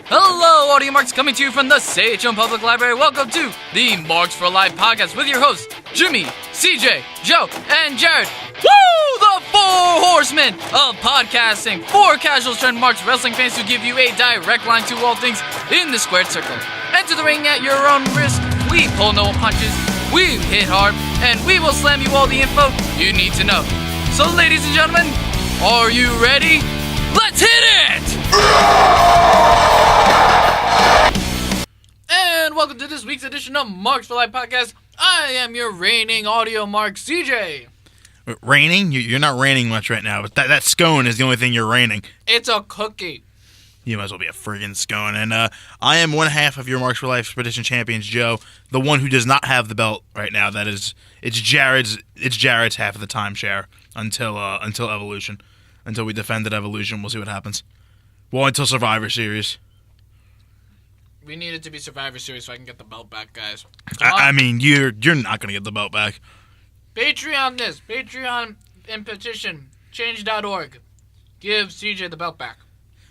Hello, audio marks coming to you from the Sage-Owned Public Library. Welcome to the Marks for Life podcast with your hosts, Jimmy, CJ, Joe, and Jared. Woo! The four horsemen of podcasting. Four casual trend marks wrestling fans who give you a direct line to all things in the squared circle. Enter the ring at your own risk. We pull no punches, we hit hard, and we will slam you all the info you need to know. So, ladies and gentlemen, are you ready? Let's hit it! And welcome to this week's edition of Marks for Life podcast. I am your reigning audio mark, CJ. Raining? You're not raining much right now, but that scone is the only thing you're raining. It's a cookie. You might as well be a friggin' scone. And I am one half of your Marks for Life Expedition champions, Joe, the one who does not have the belt right now. It's Jared's half of the timeshare until Evolution. Until we defend at Evolution, we'll see what happens. Well, until Survivor Series. We need it to be Survivor Series so I can get the belt back, guys. I mean, you're not going to get the belt back. Patreon this. Patreon and petition. Change.org. Give CJ the belt back.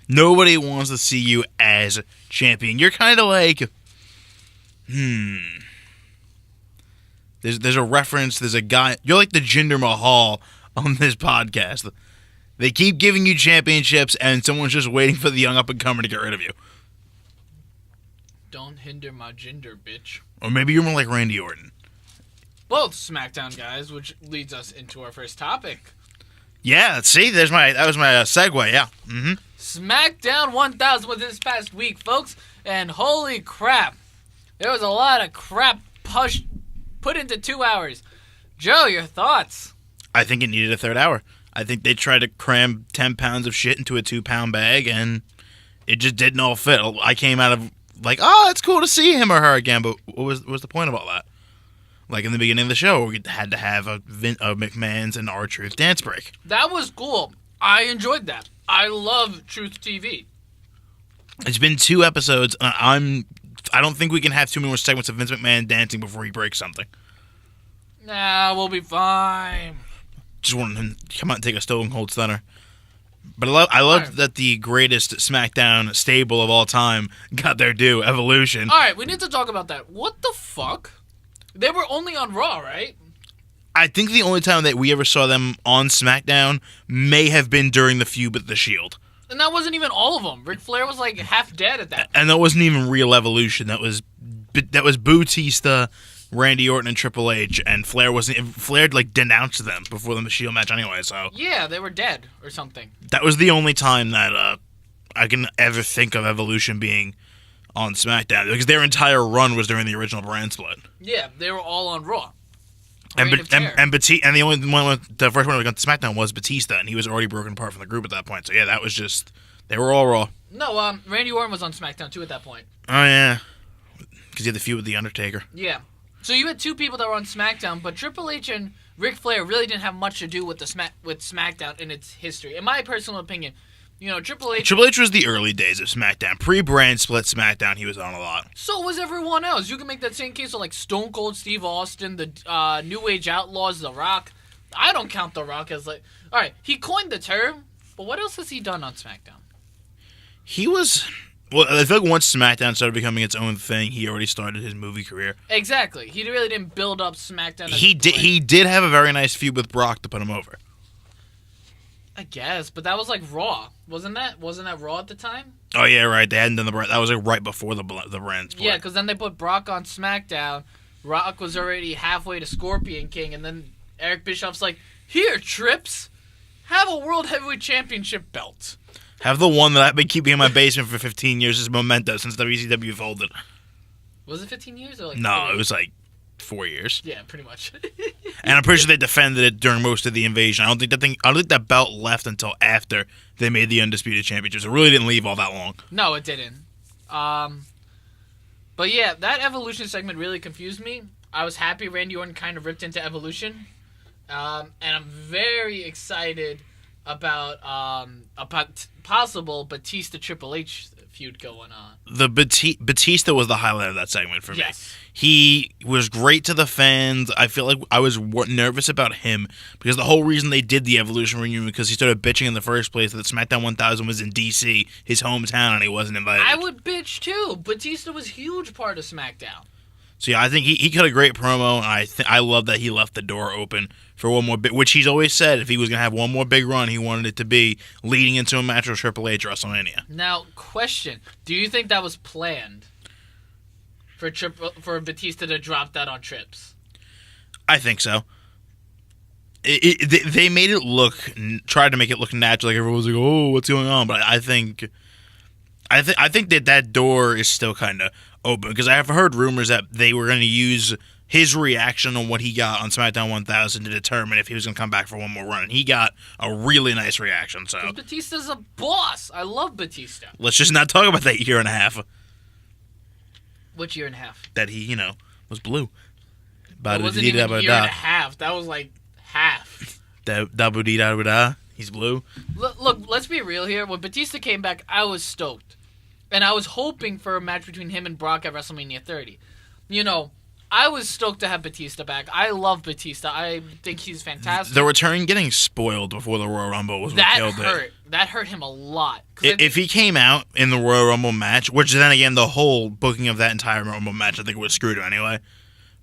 Nobody wants to see you as champion. You're kind of like... There's a reference. There's a guy... You're like the Jinder Mahal on this podcast. They keep giving you championships, and someone's just waiting for the young up-and-comer to get rid of you. Don't hinder my gender, bitch. Or maybe you're more like Randy Orton. Both Smackdown guys, which leads us into our first topic. Yeah, see, that was my segue, yeah. Mm-hmm. Smackdown 1000 was this past week, folks, and holy crap. There was a lot of crap put into 2 hours. Joe, your thoughts? I think it needed a third hour. I think they tried to cram 10 pounds of shit into a 2-pound bag, and it just didn't all fit. I came out of, like, oh, it's cool to see him or her again, but what was the point of all that? Like in the beginning of the show, we had to have a McMahon's and R-Truth dance break. That was cool. I enjoyed that. I love Truth TV. It's been 2 episodes, and I don't think we can have 2 more segments of Vince McMahon dancing before he breaks something. Nah, we'll be fine. Just wanted him to come out and take a Stone Cold Stunner. But I love that the greatest SmackDown stable of all time got their due, Evolution. Alright, we need to talk about that. What the fuck? They were only on Raw, right? I think the only time that we ever saw them on SmackDown may have been during the feud with The Shield. And that wasn't even all of them. Ric Flair was like half dead at that point. And that wasn't even real Evolution. That was Bautista, Randy Orton, and Triple H, and Flair like denounced them before the Shield match anyway. So yeah, they were dead or something. That was the only time that I can ever think of Evolution being on SmackDown, because their entire run was during the original brand split. Yeah, they were all on Raw. And the first one we got to SmackDown was Batista, and he was already broken apart from the group at that point. So yeah, that was just, they were all Raw. No, Randy Orton was on SmackDown too at that point. Oh yeah, because he had the feud with the Undertaker. Yeah. So you had 2 people that were on SmackDown, but Triple H and Ric Flair really didn't have much to do with SmackDown in its history. In my personal opinion, you know, Triple H was the early days of SmackDown. Pre-brand split SmackDown, he was on a lot. So was everyone else. You can make that same case of like Stone Cold Steve Austin, the New Age Outlaws, The Rock. I don't count The Rock as like... Alright, he coined the term, but what else has he done on SmackDown? He was... Well, I feel like once SmackDown started becoming its own thing, he already started his movie career. Exactly. He really didn't build up SmackDown. He did have a very nice feud with Brock to put him over. I guess, but that was like Raw. Wasn't that Raw at the time? Oh, yeah, right. They hadn't done the brand. That was like right before the brand split. Yeah, because then they put Brock on SmackDown. Rock was already halfway to Scorpion King, and then Eric Bischoff's like, here, Trips, have a World Heavyweight Championship belt. Have the one that I've been keeping in my basement for 15 years as memento since WCW folded. Was it 15 years? Or like no, it was like 4 years. Yeah, pretty much. And I'm pretty sure they defended it during most of the invasion. I don't think that belt left until after they made the Undisputed Championships. It really didn't leave all that long. No, it didn't. But yeah, that Evolution segment really confused me. I was happy Randy Orton kind of ripped into Evolution. And I'm very excited about possible Batista Triple H feud going on. The Batista was the highlight of that segment for me. Yes. He was great to the fans. I feel like I was nervous about him because the whole reason they did the Evolution reunion because he started bitching in the first place that Smackdown 1000 was in D.C., his hometown, and he wasn't invited. I would bitch too. Batista was a huge part of SmackDown. So yeah, I think he cut a great promo, and I love that he left the door open for one more bit, which he's always said if he was going to have one more big run, he wanted it to be leading into a match with Triple H at WrestleMania. Now, question: do you think that was planned for Batista to drop that on Trips? I think so. They made it tried to make it look natural, like everyone was like, "Oh, what's going on?" But I think that door is still kind of open because I have heard rumors that they were going to use his reaction on what he got on SmackDown 1000 to determine if he was going to come back for one more run. And he got a really nice reaction. So Batista's a boss. I love Batista. Let's just not talk about that year and a half. Which year and a half? That he, was blue. It wasn't even a year and a half. That was like half. He's blue. Look, let's be real here. When Batista came back, I was stoked. And I was hoping for a match between him and Brock at WrestleMania 30. I was stoked to have Batista back. I love Batista. I think he's fantastic. The return getting spoiled before the Royal Rumble was what killed it. That hurt him a lot. If he came out in the Royal Rumble match, which then again, the whole booking of that entire Rumble match, I think would screw him anyway.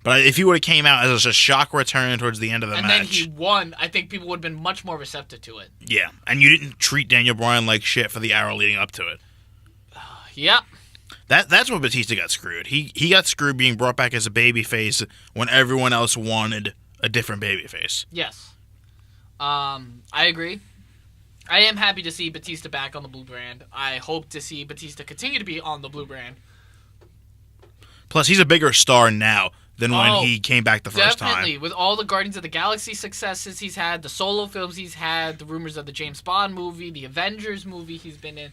But if he would have came out as a shock return towards the end of the match. And then he won, I think people would have been much more receptive to it. Yeah, and you didn't treat Daniel Bryan like shit for the hour leading up to it. Yep. That's when Batista got screwed. He got screwed being brought back as a babyface when everyone else wanted a different babyface. Yes. I agree. I am happy to see Batista back on the blue brand. I hope to see Batista continue to be on the blue brand. Plus, he's a bigger star now than when he came back the first time. Definitely. With all the Guardians of the Galaxy successes he's had, the solo films he's had, the rumors of the James Bond movie, the Avengers movie he's been in.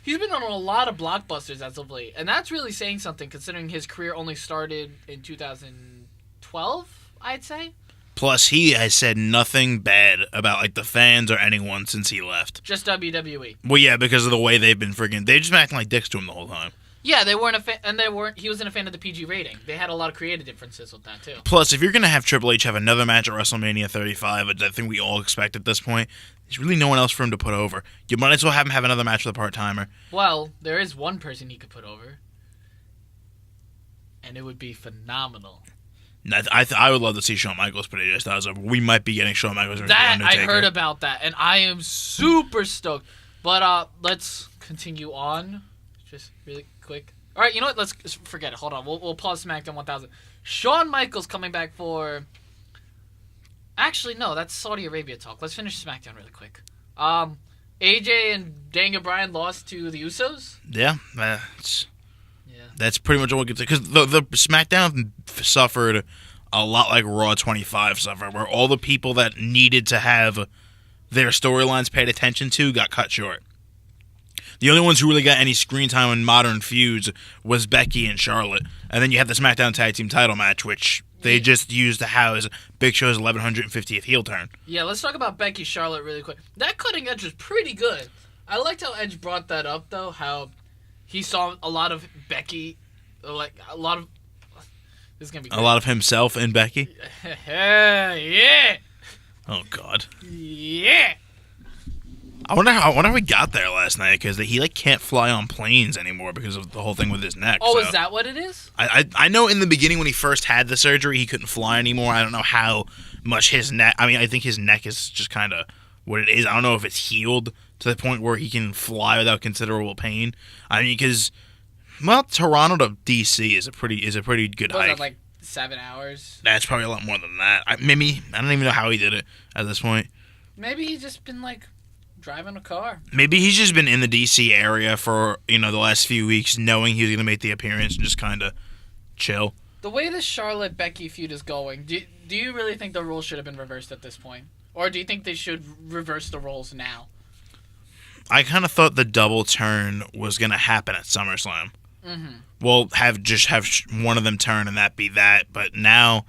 He's been on a lot of blockbusters as of late, and that's really saying something considering his career only started in 2012, I'd say. Plus, he has said nothing bad about the fans or anyone since he left. Just WWE. Well, yeah, because of the way they've been friggin'. They've just been acting like dicks to him the whole time. Yeah, they weren't a fan, and he wasn't a fan of the PG rating. They had a lot of creative differences with that too. Plus, if you're gonna have Triple H have another match at WrestleMania 35, which I think we all expect at this point, there's really no one else for him to put over. You might as well have him have another match with a part-timer. Well, there is one person he could put over, and it would be phenomenal. I would love to see Shawn Michaels put AJ Styles over. We might be getting Shawn Michaels over that Undertaker. I heard about that, and I am super stoked. But let's continue on, just really quick. All right, you know what? Let's forget it. Hold on, we'll pause SmackDown 1000. Shawn Michaels coming back for. Actually, no, that's Saudi Arabia talk. Let's finish SmackDown really quick. AJ and Daniel Bryan lost to the Usos. Yeah, that's pretty much all we can say. Because the SmackDown suffered a lot like Raw 25 suffered, where all the people that needed to have their storylines paid attention to got cut short. The only ones who really got any screen time in modern feuds was Becky and Charlotte. And then you have the SmackDown Tag Team title match, which they just used to house Big Show's 1150th heel turn. Yeah, let's talk about Becky Charlotte really quick. That cutting edge was pretty good. I liked how Edge brought that up, though, how he saw a lot of Becky, this is going to be great. A lot of himself in Becky? Yeah! Oh, God. Yeah! I wonder how we got there last night, because he can't fly on planes anymore because of the whole thing with his neck. Oh, so. Is that what it is? I know in the beginning when he first had the surgery, he couldn't fly anymore. I don't know how much his neck... I mean, I think his neck is just kind of what it is. I don't know if it's healed to the point where he can fly without considerable pain. I mean, because, Toronto to D.C. is a pretty good hike. That, 7 hours? That's probably a lot more than that. I don't even know how he did it at this point. Maybe he's just been, driving a car. Maybe he's just been in the D.C. area for, the last few weeks, knowing he was going to make the appearance and just kind of chill. The way the Charlotte-Becky feud is going, do you really think the roles should have been reversed at this point? Or do you think they should reverse the roles now? I kind of thought the double turn was going to happen at SummerSlam. Mm-hmm. Well, have one of them turn and that be that. But now,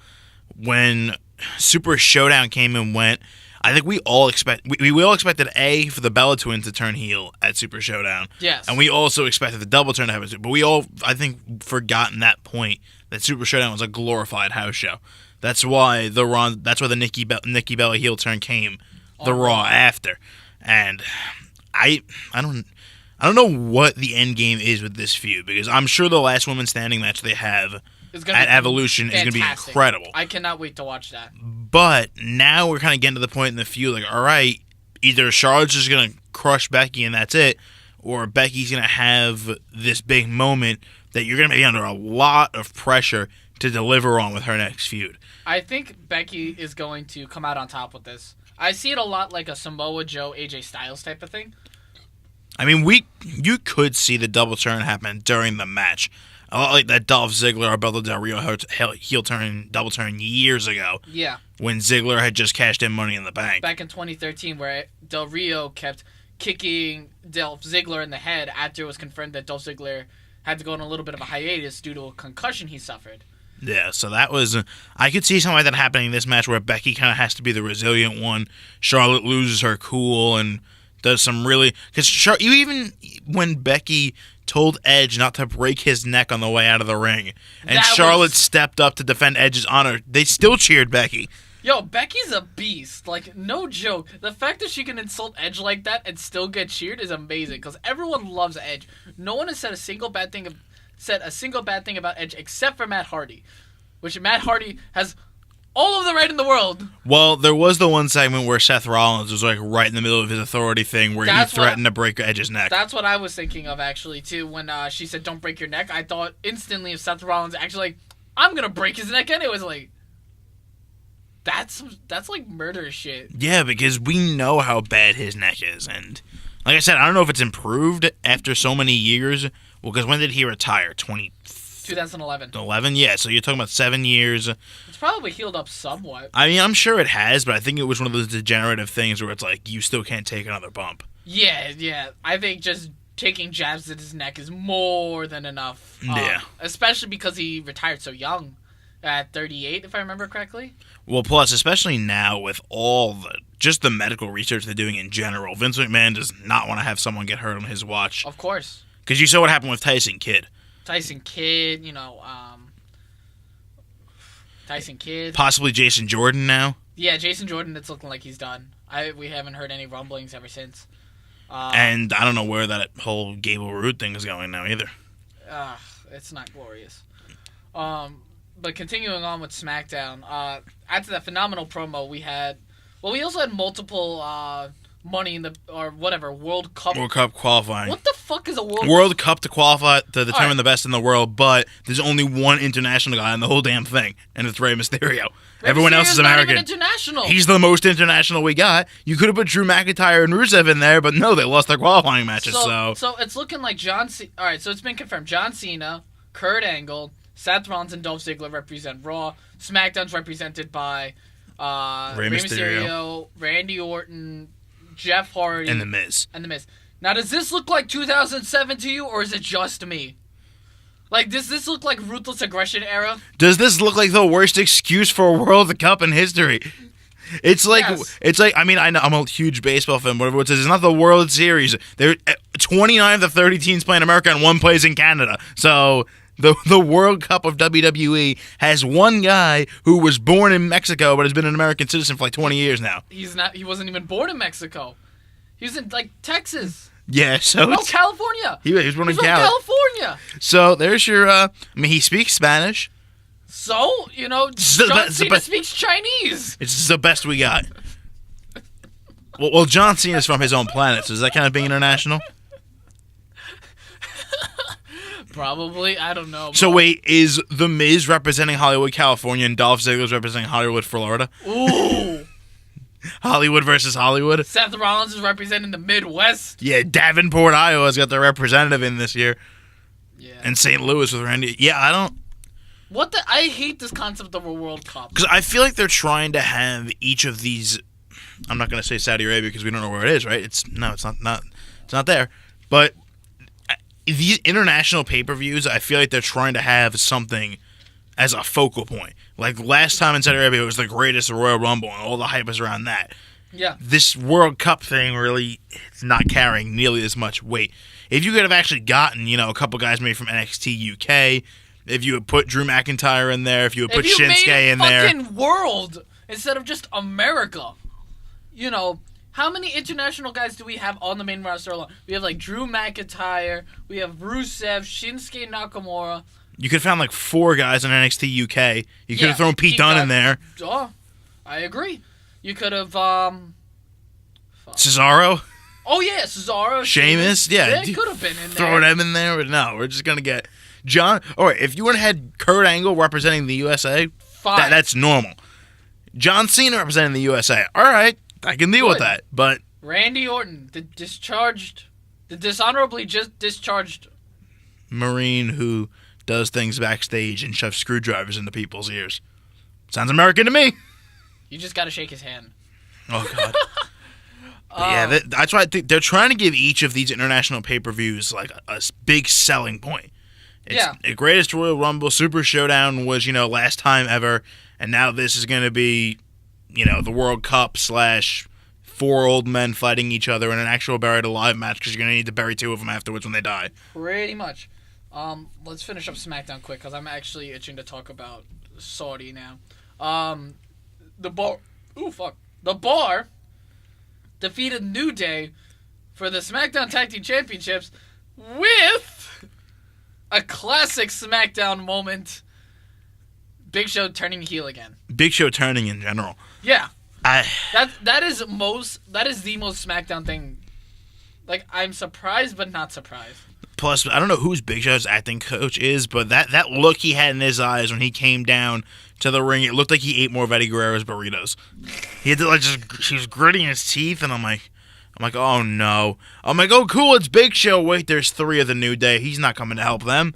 when Super Showdown came and went, I think we all expected A, for the Bella Twins to turn heel at Super Showdown. Yes. And we also expected the double turn to happen. But we all, I think, forgotten that point that Super Showdown was a glorified house show. That's why the Nikki Bella heel turn came the Raw after. And I don't know what the end game is with this feud, because I'm sure the last woman standing match they have at Evolution is going to be incredible. I cannot wait to watch that. But now we're kind of getting to the point in the feud, like, all right, either Charlotte's just going to crush Becky and that's it, or Becky's going to have this big moment that you're going to be under a lot of pressure to deliver on with her next feud. I think Becky is going to come out on top with this. I see it a lot like a Samoa Joe, AJ Styles type of thing. I mean, you could see the double turn happen during the match. A lot like that Dolph Ziggler, Alberto Del Rio heel turn, double turn years ago. Yeah. When Ziggler had just cashed in Money in the Bank. Back in 2013, where Del Rio kept kicking Dolph Ziggler in the head after it was confirmed that Dolph Ziggler had to go on a little bit of a hiatus due to a concussion he suffered. Yeah, so that was... I could see something like that happening in this match where Becky kind of has to be the resilient one. Charlotte loses her cool and does some really... Because even when Becky told Edge not to break his neck on the way out of the ring, and Charlotte stepped up to defend Edge's honor, they still cheered Becky. Yo, Becky's a beast. Like, no joke. The fact that she can insult Edge like that and still get cheered is amazing, because everyone loves Edge. No one has said a single bad thing about Edge except for Matt Hardy, which Matt Hardy has all of the right in the world. Well, there was the one segment where Seth Rollins was like right in the middle of his authority thing where he threatened to break Edge's neck. That's what I was thinking of, actually, too. When she said, don't break your neck, I thought instantly of Seth Rollins actually like, I'm going to break his neck anyways. Like, that's like murder shit. Yeah, because we know how bad his neck is. And like I said, I don't know if it's improved after so many years. Well, because when did he retire? 2011. 11? Yeah, so you're talking about 7 years. It's probably healed up somewhat. I mean, I'm sure it has, but I think it was one of those degenerative things where it's like, you still can't take another bump. Yeah. I think just taking jabs at his neck is more than enough. Yeah. Especially because he retired so young, at 38, if I remember correctly. Well, plus, especially now with all the medical research they're doing in general, Vince McMahon does not want to have someone get hurt on his watch. Of course. Because you saw what happened with Tyson Kidd. Tyson Kidd. Possibly Jason Jordan now. Yeah, Jason Jordan, it's looking like he's done. We haven't heard any rumblings ever since. And I don't know where that whole Gable Roode thing is going now either. It's not glorious. But continuing on with SmackDown, after that phenomenal promo we also had multiple Money in the World Cup. World Cup qualifying. What the fuck is a World Cup to qualify to determine the best in the world, but there's only one international guy in the whole damn thing, and it's Rey Mysterio. Everyone else is American. Not even international. He's the most international we got. You could have put Drew McIntyre and Rusev in there, but no, they lost their qualifying matches. So it's looking like John Cena. All right, so it's been confirmed. John Cena, Kurt Angle, Seth Rollins, and Dolph Ziggler represent Raw. SmackDown's represented by Rey Mysterio, Randy Orton, Jeff Hardy, and The Miz. Now, does this look like 2007 to you, or is it just me? Like, does this look like Ruthless Aggression era? Does this look like the worst excuse for a World Cup in history? It's like, I mean, I know I'm a huge baseball fan, whatever it says. It's not the World Series. There 29 of the 30 teams play in America and one plays in Canada. So the World Cup of WWE has one guy who was born in Mexico but has been an American citizen for like 20 years now. He wasn't even born in Mexico. He was in, like, Texas. Yeah, so California. He was born in California. So there's your, he speaks Spanish. So, John Cena speaks Chinese. It's the best we got. Well, John Cena's from his own planet, so does that kind of being international? Probably. I don't know. So wait, is The Miz representing Hollywood, California, and Dolph Ziggler's representing Hollywood, Florida? Ooh. Hollywood versus Hollywood. Seth Rollins is representing the Midwest. Yeah, Davenport, Iowa's got their representative in this year. Yeah. And St. Louis with Randy. Yeah, I hate this concept of a World Cup. Because I feel like they're trying to have each of these. I'm not going to say Saudi Arabia because we don't know where it is, right? It's not there. But these international pay-per-views, I feel like they're trying to have something as a focal point. Like last time in Saudi Arabia, it was the greatest Royal Rumble, and all the hype was around that. Yeah. This World Cup thing really is not carrying nearly as much weight. If you could have actually gotten, a couple guys maybe from NXT UK, if you had put Drew McIntyre in there, if you had put Shinsuke in there. Fucking world instead of just America. How many international guys do we have on the main roster alone? We have like Drew McIntyre, we have Rusev, Shinsuke Nakamura. You could have found like 4 guys in NXT UK. You could have thrown Pete Dunne in there. Oh, I agree. You could have Cesaro. Oh yeah, Cesaro. Sheamus. Yeah, they could have been in there. Throw them in there, but no, we're just gonna get John. All right, if you would have had Kurt Angle representing the USA, that's normal. John Cena representing the USA. All right, I can deal with that. But Randy Orton, the dishonorably just discharged Marine who does things backstage and shoves screwdrivers into people's ears. Sounds American to me. You just gotta shake his hand. Oh God. Yeah, that's why I think they're trying to give each of these international pay-per-views like a big selling point. The greatest Royal Rumble Super Showdown was, last time ever, and now this is going to be, the World Cup / 4 old men fighting each other in an actual buried alive match because you're going to need to bury 2 of them afterwards when they die. Pretty much. Let's finish up SmackDown quick because I'm actually itching to talk about Saudi now. The Bar defeated New Day for the SmackDown Tag Team Championships with a classic SmackDown moment. Big Show turning heel again. Big Show turning in general. Yeah. That is the most SmackDown thing. Like, I'm surprised but not surprised. Plus, I don't know who's Big Show's acting coach is, but that look he had in his eyes when he came down to the ring, it looked like he ate more of Eddie Guerrero's burritos. He had to he was gritting his teeth, and I'm like, oh no. I'm like, oh cool, it's Big Show. Wait, there's 3 of the New Day. He's not coming to help them.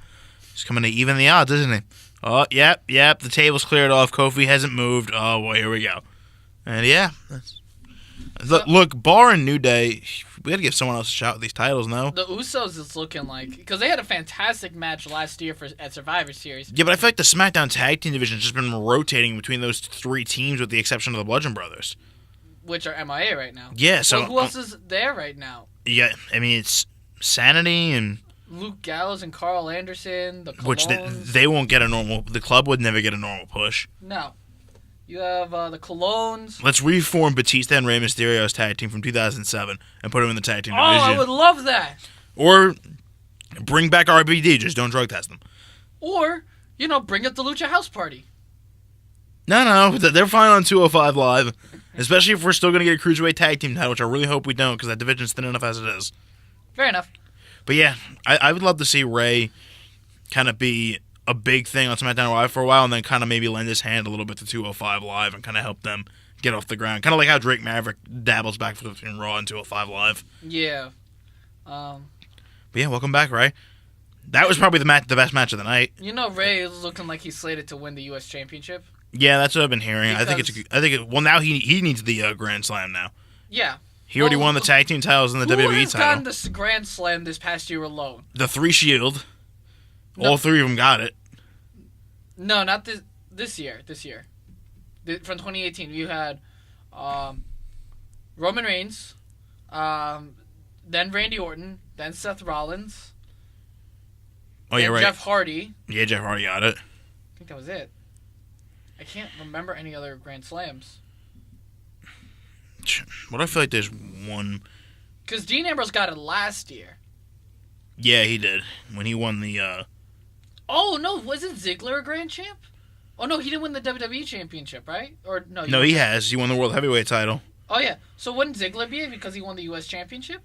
He's coming to even the odds, isn't he? Oh, yep. The table's cleared off. Kofi hasn't moved. Oh boy, here we go. And yeah, look, Bar and New Day, we got to give someone else a shot with these titles now. The Usos is looking like, because they had a fantastic match last year at Survivor Series. Yeah, but I feel like the SmackDown Tag Team division has just been rotating between those 3 teams with the exception of the Bludgeon Brothers. Which are MIA right now. Yeah, so... Well, who else is there right now? Yeah, I mean, it's Sanity and... Luke Gallows and Carl Anderson, the Colones. Which they won't get a normal... The club would never get a normal push. No. You have the Colones. Let's reform Batista and Rey Mysterio's tag team from 2007 and put them in the tag team division. Oh, I would love that. Or bring back RBD, just don't drug test them. Or, bring up the Lucha House Party. No, they're fine on 205 Live. Especially if we're still going to get a Cruiserweight tag team title, which I really hope we don't because that division's thin enough as it is. Fair enough. But yeah, I would love to see Rey kind of be a big thing on SmackDown Live for a while and then kind of maybe lend his hand a little bit to 205 Live and kind of help them get off the ground. Kind of like how Drake Maverick dabbles back between Raw and 205 Live. Yeah. But yeah, welcome back, Rey. That was probably the best match of the night. Rey is looking like he's slated to win the U.S. Championship. Yeah, that's what I've been hearing. Well, now he needs the Grand Slam now. Yeah. He already won the tag team titles and the WWE title. Who has gotten this Grand Slam this past year alone? The 3 Shield. No. All 3 of them got it. No, not this year. From 2018, you had Roman Reigns, then Randy Orton, then Seth Rollins. Oh, yeah, right. Jeff Hardy. Yeah, Jeff Hardy got it. I think that was it. I can't remember any other Grand Slams. What I feel like there's one. Because Dean Ambrose got it last year. Yeah, he did. When he won the... Oh, no. Wasn't Ziggler a Grand Champ? Oh, no. He didn't win the WWE Championship, right? Or no? No, he has. He won the World Heavyweight title. Oh, yeah. So wouldn't Ziggler be it because he won the U.S. Championship?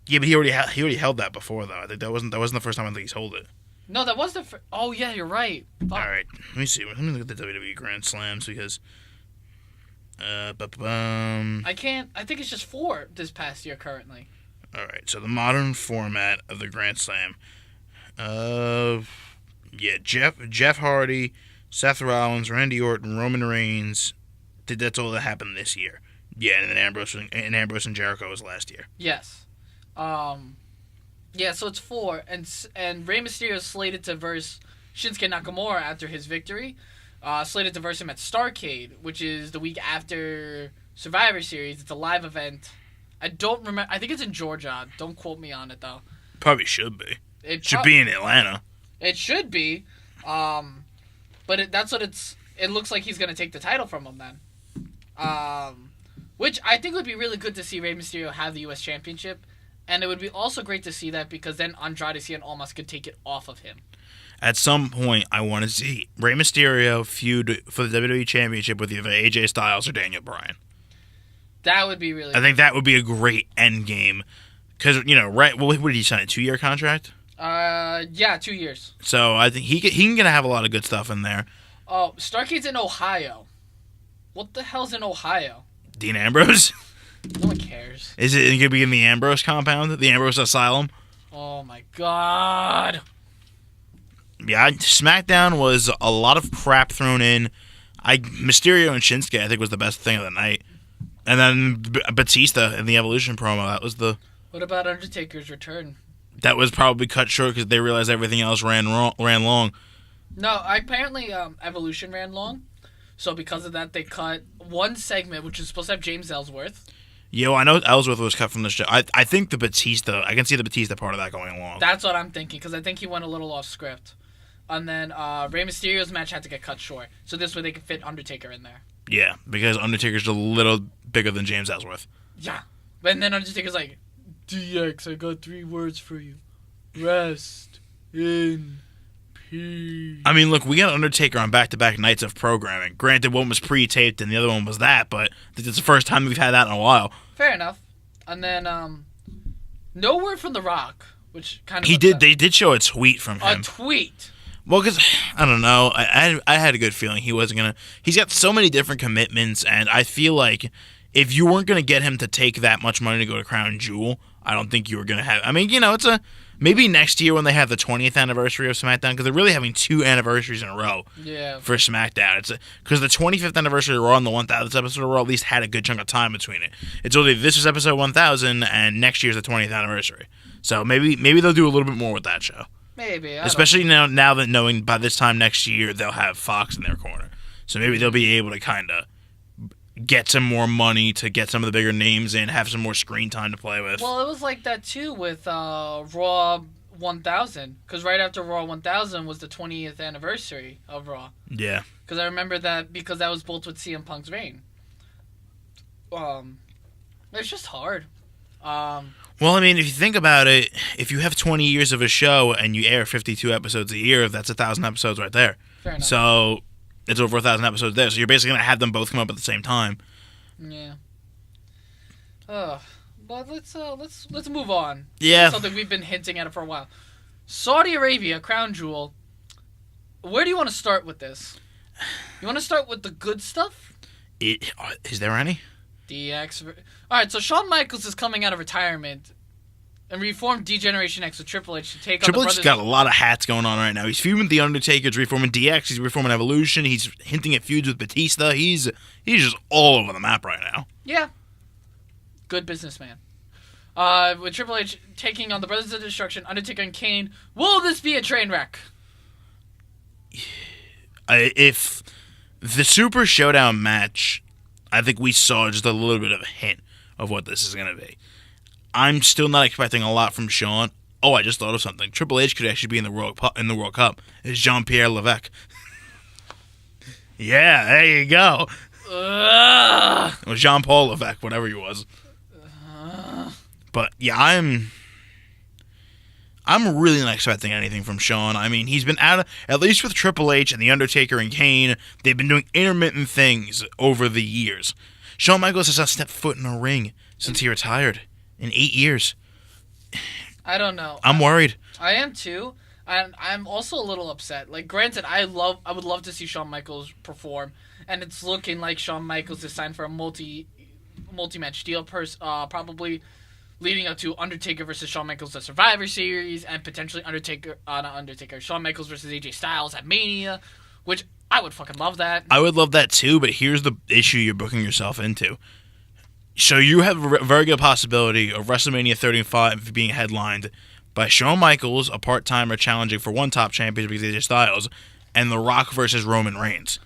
Yeah, but he already held that before, though. I think that wasn't the first time I think he's held it. No, that was the first... Oh, yeah, you're right. Fuck. All right. Let me see. Let me look at the WWE Grand Slams because... I can't... I think it's just 4 this past year currently. All right. So the modern format of the Grand Slam... Yeah, Jeff Hardy, Seth Rollins, Randy Orton, Roman Reigns. That's all that happened this year. Yeah, and then Ambrose and Jericho was last year. Yes. Yeah, so it's 4, and Rey Mysterio is slated to verse Shinsuke Nakamura after his victory. Slated to verse him at Starrcade, which is the week after Survivor Series. It's a live event. I don't remember. I think it's in Georgia. Don't quote me on it, though. Probably should be. It Should be in Atlanta. It should be. But that's what it's... It looks like he's going to take the title from him then. Which I think would be really good to see Rey Mysterio have the U.S. Championship. And it would be also great to see that because then Andrade Cien Almas could take it off of him. At some point, I want to see Rey Mysterio feud for the WWE Championship with either AJ Styles or Daniel Bryan. That would be really I think that would be a great end game. Because, right, what did he sign, a 2-year contract? Yeah, 2 years. So I think he can gonna have a lot of good stuff in there. Oh, Starcade's in Ohio. What the hell's in Ohio? Dean Ambrose? No one cares. Is it going to be in the Ambrose compound? The Ambrose Asylum? Oh my god. Yeah, SmackDown was a lot of crap thrown in. Mysterio and Shinsuke, I think, was the best thing of the night. And then Batista in the Evolution promo, that was the... What about Undertaker's return? That was probably cut short because they realized everything else ran long. No, apparently Evolution ran long. So because of that, they cut one segment, which is supposed to have James Ellsworth. Yo, I know Ellsworth was cut from the show. I think the Batista... I can see the Batista part of that going along. That's what I'm thinking, because I think he went a little off script. And then Rey Mysterio's match had to get cut short. So this way they could fit Undertaker in there. Yeah, because Undertaker's a little bigger than James Ellsworth. Yeah. And then Undertaker's like, DX, I got 3 words for you. Rest in peace. I mean, look, we got Undertaker on back-to-back nights of programming. Granted, one was pre-taped and the other one was that, but this is the first time we've had that in a while. Fair enough. And then, no word from The Rock, which kind of... They did show a tweet from him. A tweet? Well, because, I don't know, I had a good feeling he wasn't going to... He's got so many different commitments, and I feel like if you weren't going to get him to take that much money to go to Crown Jewel, I don't think you were going to have... I mean, it's a... Maybe next year when they have the 20th anniversary of SmackDown, because they're really having 2 anniversaries in a row for SmackDown. Because the 25th anniversary of Raw and the 1000th episode of Raw at least had a good chunk of time between it. It's only this is episode 1000, and next year's the 20th anniversary. So maybe they'll do a little bit more with that show. Maybe. Especially now that knowing by this time next year they'll have Fox in their corner. So maybe they'll be able to kind of get some more money to get some of the bigger names in, have some more screen time to play with. Well, it was like that too with Raw 1000, because right after Raw 1000 was the 20th anniversary of Raw. Yeah. Because I remember that because that was both with CM Punk's reign. It's just hard. Well, I mean, if you think about it, if you have 20 years of a show and you air 52 episodes a year, that's 1,000 episodes right there. Fair enough. So it's over 1,000 episodes there. So you're basically going to have them both come up at the same time. Yeah. But let's move on. Yeah. Something we've been hinting at it for a while. Saudi Arabia, Crown Jewel. Where do you want to start with this? You want to start with the good stuff? Is there any? DX. All right, so Shawn Michaels is coming out of retirement and reformed D-Generation X with Triple H to take on the Triple brothers. H's got a lot of hats going on right now. He's feuding with The Undertaker, he's reforming DX, he's reforming Evolution, he's hinting at feuds with Batista. He's just all over the map right now. Yeah. Good businessman. With Triple H taking on the Brothers of Destruction, Undertaker and Kane. Will this be a train wreck? If the Super Showdown match, I think we saw just a little bit of a hint of what this is going to be. I'm still not expecting a lot from Shawn. Oh, I just thought of something. Triple H could actually be in the World Cup. It's Jean-Pierre Levesque. Yeah, there you go. Or Jean-Paul Levesque, whatever he was. But yeah, I'm really not expecting anything from Shawn. I mean, he's been at least with Triple H and The Undertaker and Kane, they've been doing intermittent things over the years. Shawn Michaels has not stepped foot in a ring since he retired in 8 years. I don't know. I'm worried. I am too. And I'm also a little upset. Like, granted, I would love to see Shawn Michaels perform, and it's looking like Shawn Michaels is signed for a multi-match deal, probably leading up to Undertaker versus Shawn Michaels at Survivor Series, and potentially Shawn Michaels versus AJ Styles at Mania, which I would fucking love that. I would love that too, but here's the issue you're booking yourself into. So you have a very good possibility of WrestleMania 35 being headlined by Shawn Michaels, a part-timer challenging for one top championship because AJ Styles, and The Rock versus Roman Reigns.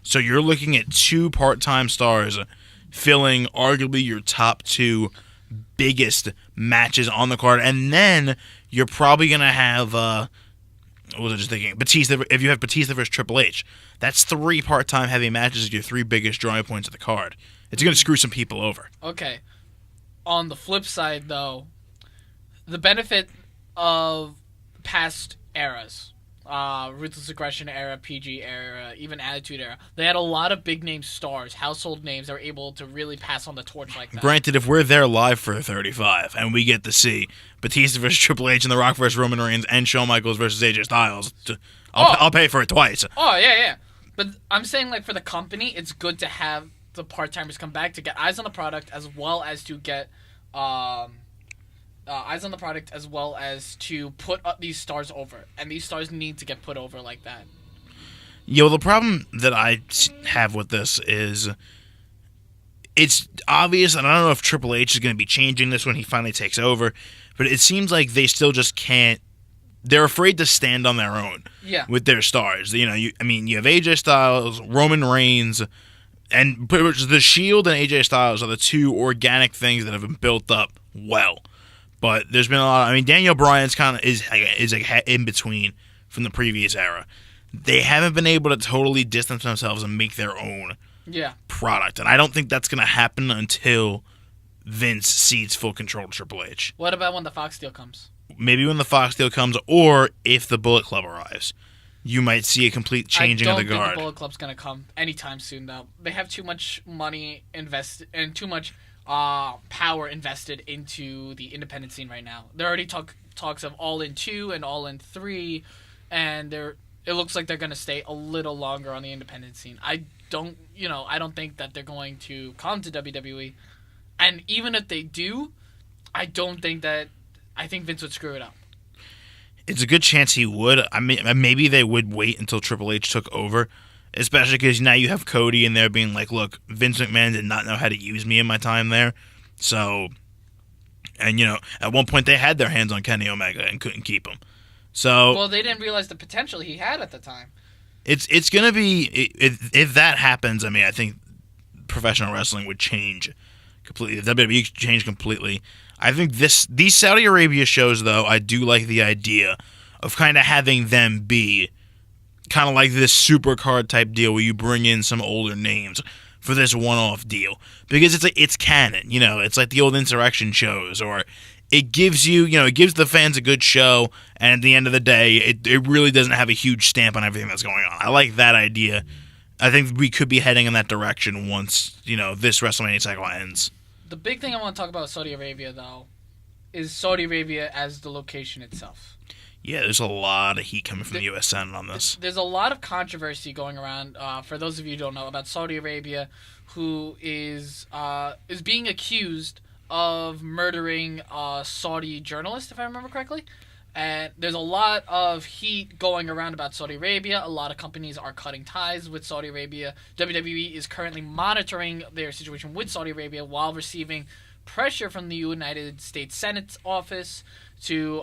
So you're looking at 2 part-time stars filling arguably your top 2 biggest matches on the card, and then you're probably gonna have what was I just thinking? Batista. If you have Batista versus Triple H, that's 3 part-time heavy matches at your 3 biggest drawing points of the card. It's gonna screw some people over. Okay. On the flip side, though, the benefit of past eras, Ruthless Aggression era, PG era, even Attitude era, they had a lot of big name stars, household names that were able to really pass on the torch like that. Granted, if we're there live for 35 and we get to see Batista versus Triple H and The Rock versus Roman Reigns and Shawn Michaels versus AJ Styles, I'll pay for it twice. Oh, yeah. But I'm saying, like, for the company, it's good to have the part-timers come back to get eyes on the product as well as to get eyes on the product as well as to put up these stars over. And these stars need to get put over like that. Yo, the problem that I have with this is it's obvious, and I don't know if Triple H is going to be changing this when he finally takes over, but it seems like they still just can't. They're afraid to stand on their own with their stars. You have AJ Styles, Roman Reigns, and pretty much the Shield and AJ Styles are the 2 organic things that have been built up well. But there's been a lot. Daniel Bryan's kind of is in between from the previous era. They haven't been able to totally distance themselves and make their own product, and I don't think that's going to happen until Vince cedes full control to Triple H. What about when the Fox deal comes? Maybe when the Fox deal comes, or if the Bullet Club arrives, you might see a complete changing of the guard. I don't think the Bullet Club's going to come anytime soon, though. They have too much money invested and too much power invested into the independent scene right now. There are already talks of All In 2 and All In 3, and it looks like they're going to stay a little longer on the independent scene. I don't think that they're going to come to WWE, and even if they do, I think Vince would screw it up. It's a good chance he would. Maybe they would wait until Triple H took over, especially because now you have Cody in there being like, look, Vince McMahon did not know how to use me in my time there. So, and at one point they had their hands on Kenny Omega and couldn't keep him. So, well, they didn't realize the potential he had at the time. It's going to be, if that happens, I think professional wrestling would change completely. The WWE could change completely. I think these Saudi Arabia shows, though, I do like the idea of kind of having them be kind of like this super card type deal where you bring in some older names for this one-off deal, because it's canon. It's like the old Insurrection shows, or it gives it gives the fans a good show, and at the end of the day, it really doesn't have a huge stamp on everything that's going on. I like that idea. I think we could be heading in that direction once this WrestleMania cycle ends. The big thing I want to talk about Saudi Arabia, though, is Saudi Arabia as the location itself. Yeah, there's a lot of heat coming from the U.S. Senate on this. There's a lot of controversy going around, for those of you who don't know, about Saudi Arabia, who is being accused of murdering a Saudi journalist, if I remember correctly. And there's a lot of heat going around about Saudi Arabia. A lot of companies are cutting ties with Saudi Arabia. WWE is currently monitoring their situation with Saudi Arabia while receiving pressure from the United States Senate's office to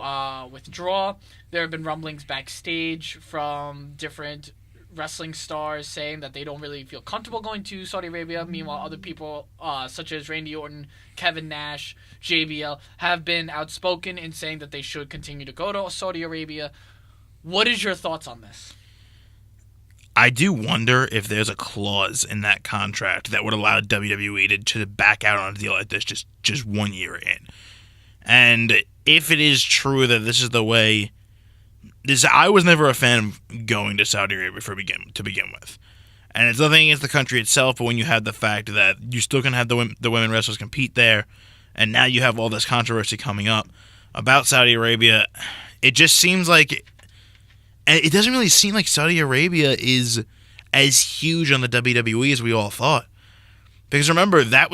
withdraw. There have been rumblings backstage from different wrestling stars saying that they don't really feel comfortable going to Saudi Arabia. Meanwhile, other people, such as Randy Orton, Kevin Nash, JBL, have been outspoken in saying that they should continue to go to Saudi Arabia. What is your thoughts on this? I do wonder if there's a clause in that contract that would allow WWE to back out on a deal like this just 1 year in. And if it is true that this is the way... I was never a fan of going to Saudi Arabia to begin with. And it's nothing against the country itself, but when you have the fact that you still can have the women wrestlers compete there, and now you have all this controversy coming up about Saudi Arabia, it just seems like... And it doesn't really seem like Saudi Arabia is as huge on the WWE as we all thought. Because remember, that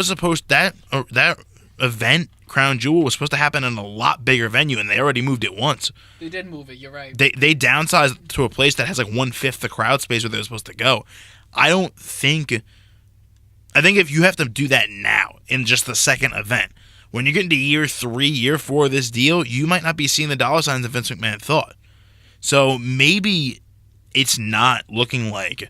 event, Crown Jewel, was supposed to happen in a lot bigger venue, and they already moved it once. They did move it, you're right. They downsized to a place that has like 1/5 the crowd space where they were supposed to go. I think if you have to do that now in just the second event, when you get into year 3, year 4 of this deal, you might not be seeing the dollar signs that Vince McMahon thought. So maybe it's not looking like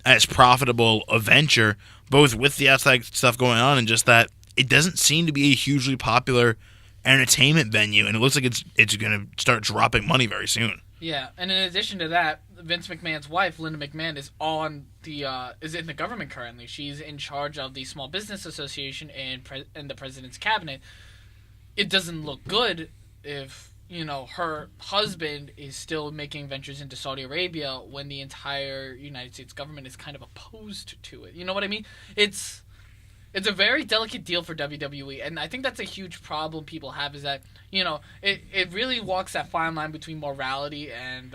as profitable a venture, both with the outside stuff going on and just that it doesn't seem to be a hugely popular entertainment venue, and it looks like it's going to start dropping money very soon. Yeah, and in addition to that, Vince McMahon's wife, Linda McMahon, is in the government currently. She's in charge of the Small Business Association and the president's cabinet. It doesn't look good if her husband is still making ventures into Saudi Arabia when the entire United States government is kind of opposed to it. You know what I mean? It's a very delicate deal for WWE, and I think that's a huge problem people have is that, it really walks that fine line between morality and,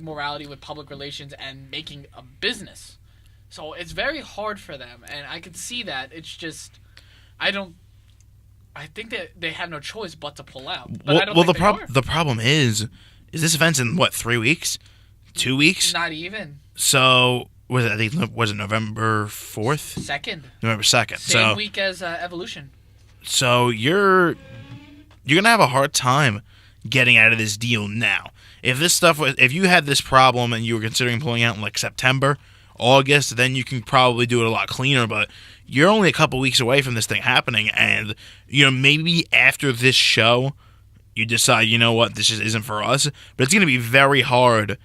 morality with public relations and making a business. So it's very hard for them, and I can see that. It's just, I think that they have no choice but to pull out. But the problem is this event's in, 3 weeks? 2 weeks? Not even. So... Was it November 4th? 2nd. November 2nd. Same week as Evolution. So you're gonna have a hard time getting out of this deal now. If you had this problem and you were considering pulling out in September, August, then you can probably do it a lot cleaner. But you're only a couple weeks away from this thing happening, and maybe after this show, you decide this just isn't for us. But it's gonna be very hard.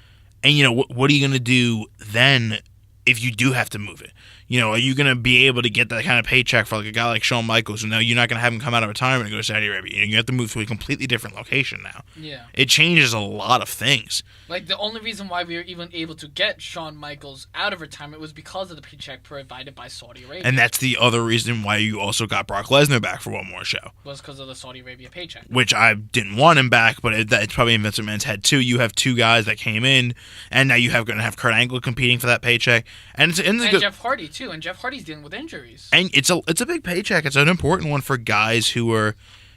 And what are you gonna do then? If you do have to move it, are you going to be able to get that kind of paycheck for a guy like Shawn Michaels? So now you're not going to have him come out of retirement and go to Saudi Arabia. You have to move to a completely different location now. Yeah. It changes a lot of things. The only reason why we were even able to get Shawn Michaels out of retirement was because of the paycheck provided by Saudi Arabia. And that's the other reason why you also got Brock Lesnar back for one more show. Was because of the Saudi Arabia paycheck. Which I didn't want him back, but it's probably in Vince McMahon's head too. You have two guys that came in, and now you're going to have Kurt Angle competing for that paycheck. And Jeff Hardy too, and Jeff Hardy's dealing with injuries. And it's a big paycheck. It's an important one for guys who are,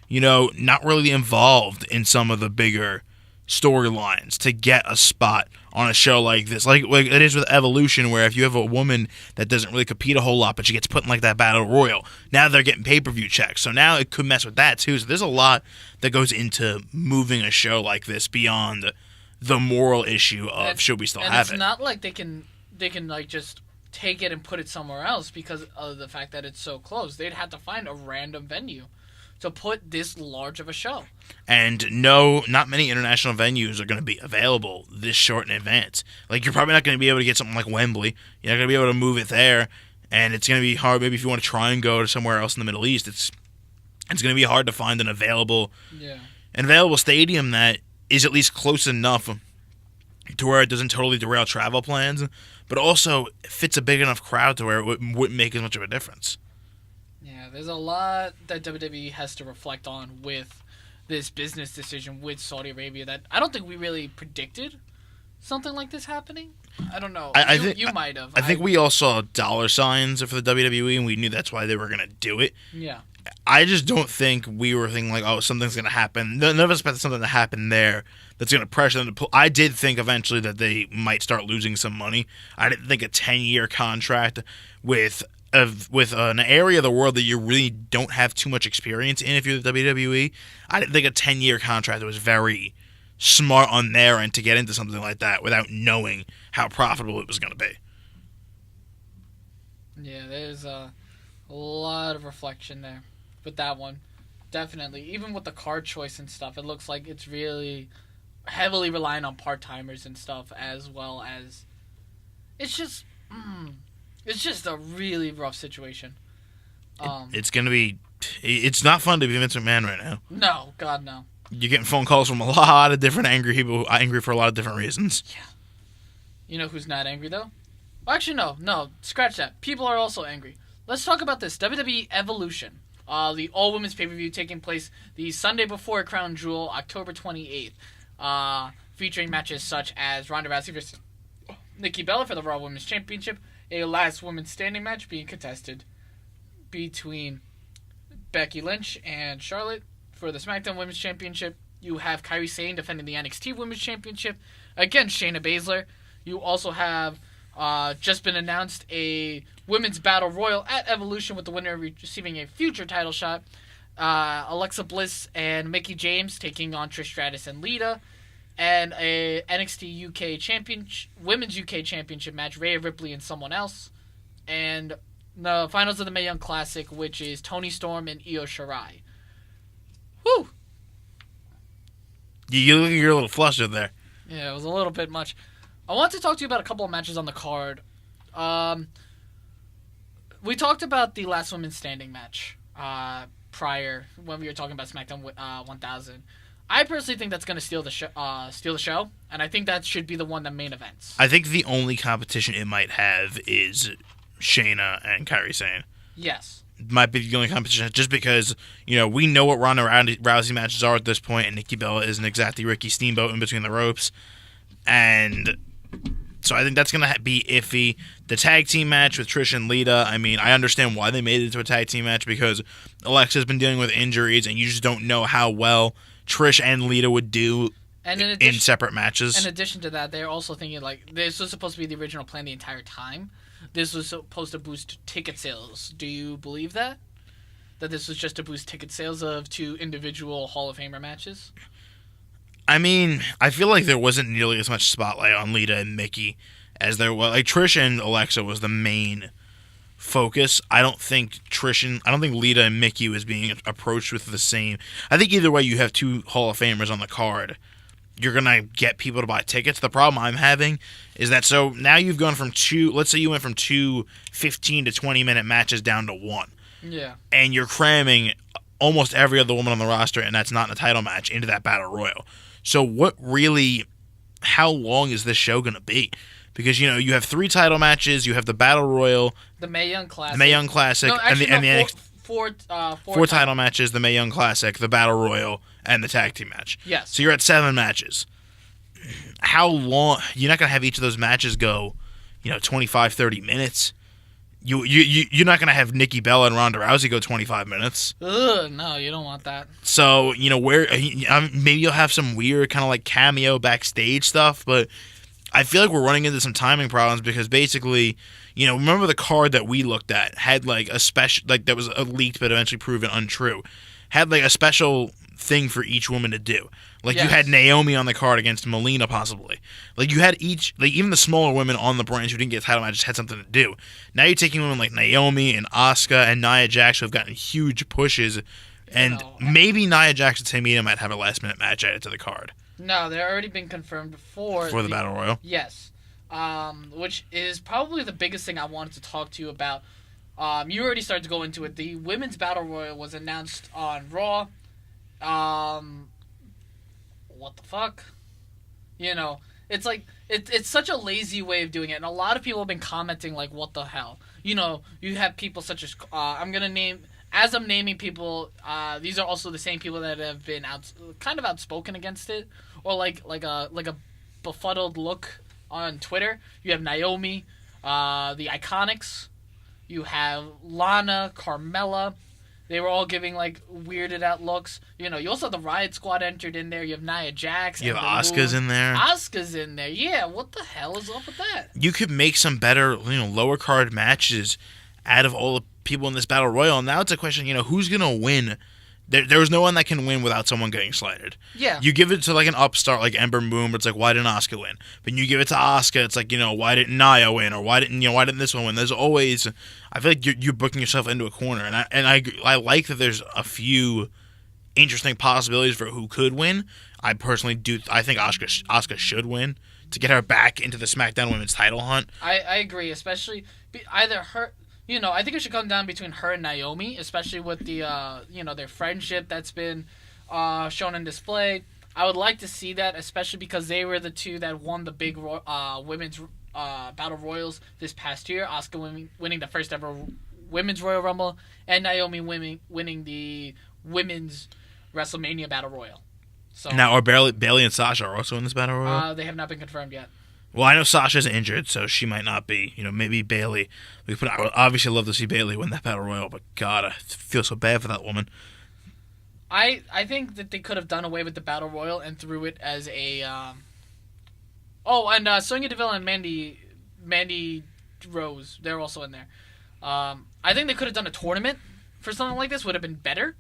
not really involved in some of the bigger storylines to get a spot on a show like this. Like it is with Evolution, where if you have a woman that doesn't really compete a whole lot, but she gets put in that battle royal, now they're getting pay-per-view checks. So now it could mess with that too. So there's a lot that goes into moving a show like this beyond the moral issue of should we still have it. It's not like they can just take it and put it somewhere else because of the fact that it's so close. They'd have to find a random venue to put this large of a show. And no, not many international venues are going to be available this short in advance. You're probably not going to be able to get something like Wembley. You're not going to be able to move it there, and it's going to be hard. Maybe if you want to try and go to somewhere else in the Middle East, it's going to be hard to find an available stadium that is at least close enough to where it doesn't totally derail travel plans, but also fits a big enough crowd to where it wouldn't make as much of a difference. Yeah, there's a lot that WWE has to reflect on with this business decision with Saudi Arabia that I don't think we really predicted something like this happening. I don't know. You might have. I think we all saw dollar signs for the WWE, and we knew that's why they were going to do it. Yeah. I just don't think we were thinking something's going to happen. None of us expected something to happen there that's going to pressure them to pull. I did think eventually that they might start losing some money. I didn't think a 10-year contract with an area of the world that you really don't have too much experience in if you're the WWE. I didn't think a 10-year contract was very smart on their end to get into something like that without knowing how profitable it was going to be. Yeah, there's a lot of reflection there. With that one, definitely. Even with the card choice and stuff, it looks like it's really heavily relying on part-timers and stuff, as well as it's just a really rough situation. It's gonna be. It's not fun to be Vince McMahon right now. No, God no. You're getting phone calls from a lot of different angry people, angry for a lot of different reasons. Yeah. You know who's not angry though? Well, actually, no. Scratch that. People are also angry. Let's talk about this WWE Evolution. The all-women's pay-per-view taking place the Sunday before Crown Jewel, October 28th, featuring matches such as Ronda Rousey vs. Nikki Bella for the Raw Women's Championship, a last women's standing match being contested between Becky Lynch and Charlotte for the SmackDown Women's Championship. You have Kairi Sane defending the NXT Women's Championship against Shayna Baszler. You also have just been announced a Women's Battle Royal at Evolution with the winner receiving a future title shot. Alexa Bliss and Mickie James taking on Trish Stratus and Lita. and a NXT UK Women's UK Championship match, Rhea Ripley and someone else, and the finals of the Mae Young Classic, which is Toni Storm and Io Shirai. Whew! You're a little flustered there. Yeah, it was a little bit much. I want to talk to you about a couple of matches on the card. We talked about the last women's standing match prior when we were talking about SmackDown 1000. I personally think that's going to steal the show, and I think that should be the one that main events. I think the only competition it might have is Shayna and Kairi Sane. Yes. Might be the only competition, just because, we know what Ronda Rousey matches are at this point, and Nikki Bella isn't exactly Ricky Steamboat in between the ropes. And so I think that's going to be iffy. The tag team match with Trish and Lita, I understand why they made it into a tag team match, because Alexa's been dealing with injuries, and you just don't know how well Trish and Lita would do in separate matches. In addition to that, they're also thinking, this was supposed to be the original plan the entire time. This was supposed to boost ticket sales. Do you believe that? That this was just to boost ticket sales of 2 individual Hall of Famer matches? I feel like there wasn't nearly as much spotlight on Lita and Mickey as there was. Trish and Alexa was the main focus. I don't think Lita and Mickey was being approached with the same. I think either way, you have 2 Hall of Famers on the card, you're going to get people to buy tickets. The problem I'm having is that, so now you've gone from 2, let's say you went from 2 15 to 20 minute matches down to 1. Yeah. And you're cramming almost every other woman on the roster, and that's not in a title match, into that Battle Royal. So how long is this show going to be? Because, you have 3 title matches, you have the Battle Royal, the Mae Young Classic, and 4 title matches, the Mae Young Classic, the Battle Royal, and the tag team match. Yes. So you're at 7 matches. How long? You're not going to have each of those matches go, 25, 30 minutes. You're not going to have Nikki Bella and Ronda Rousey go 25 minutes. Ugh, no, you don't want that. So, maybe you'll have some weird kind of cameo backstage stuff, but I feel like we're running into some timing problems because basically, remember the card that we looked at had a special, that was leaked but eventually proven untrue, had a special thing for each woman to do. Yes. You had Naomi on the card against Melina possibly. You had even the smaller women on the branch who didn't get title matches had something to do. Now you're taking women like Naomi and Asuka and Nia Jax who have gotten huge pushes, and maybe Nia Jax and Tamina might have a last minute match added to the card. No, they're already been confirmed for the Battle Royal. Yes. Which is probably the biggest thing I wanted to talk to you about. You already started to go into it. The Women's Battle Royal was announced on Raw. What the fuck? It's it's such a lazy way of doing it, and a lot of people have been commenting what the hell? You have people such as I'm naming people. These are also the same people that have been kind of outspoken against it, or like a befuddled look on Twitter. You have Naomi, the Iconics. You have Lana, Carmella. They were all giving weirded out looks. You also have the Riot Squad entered in there. You have Nia Jax. You have Asuka's in there. Asuka's in there. Yeah, what the hell is up with that? You could make some better, lower card matches out of all the people in this Battle Royal. Now it's a question, who's going to win? There's no one that can win without someone getting slighted. Yeah. You give it to an upstart like Ember Moon, but it's why didn't Asuka win? But you give it to Asuka, it's why didn't Nia win? Or why didn't this one win? There's always, I feel like you're booking yourself into a corner, and I like that there's a few interesting possibilities for who could win. I personally do. I think Asuka should win to get her back into the SmackDown Women's title hunt. I agree, especially either her. I think it should come down between her and Naomi, especially with the, their friendship that's been shown in display. I would like to see that, especially because they were the 2 that won the big women's Battle Royals this past year. Asuka winning the first ever Women's Royal Rumble, and Naomi winning the Women's WrestleMania Battle Royal. So now, are Bayley and Sasha also in this Battle Royal? They have not been confirmed yet. Well, I know Sasha's injured, so she might not be. Maybe Bayley. I would obviously love to see Bayley win that Battle Royal, but God, I feel so bad for that woman. I think that they could have done away with the Battle Royal and threw it as a... Sonya Deville and Mandy Rose, they're also in there. I think they could have done a tournament for something like this. Would have been better.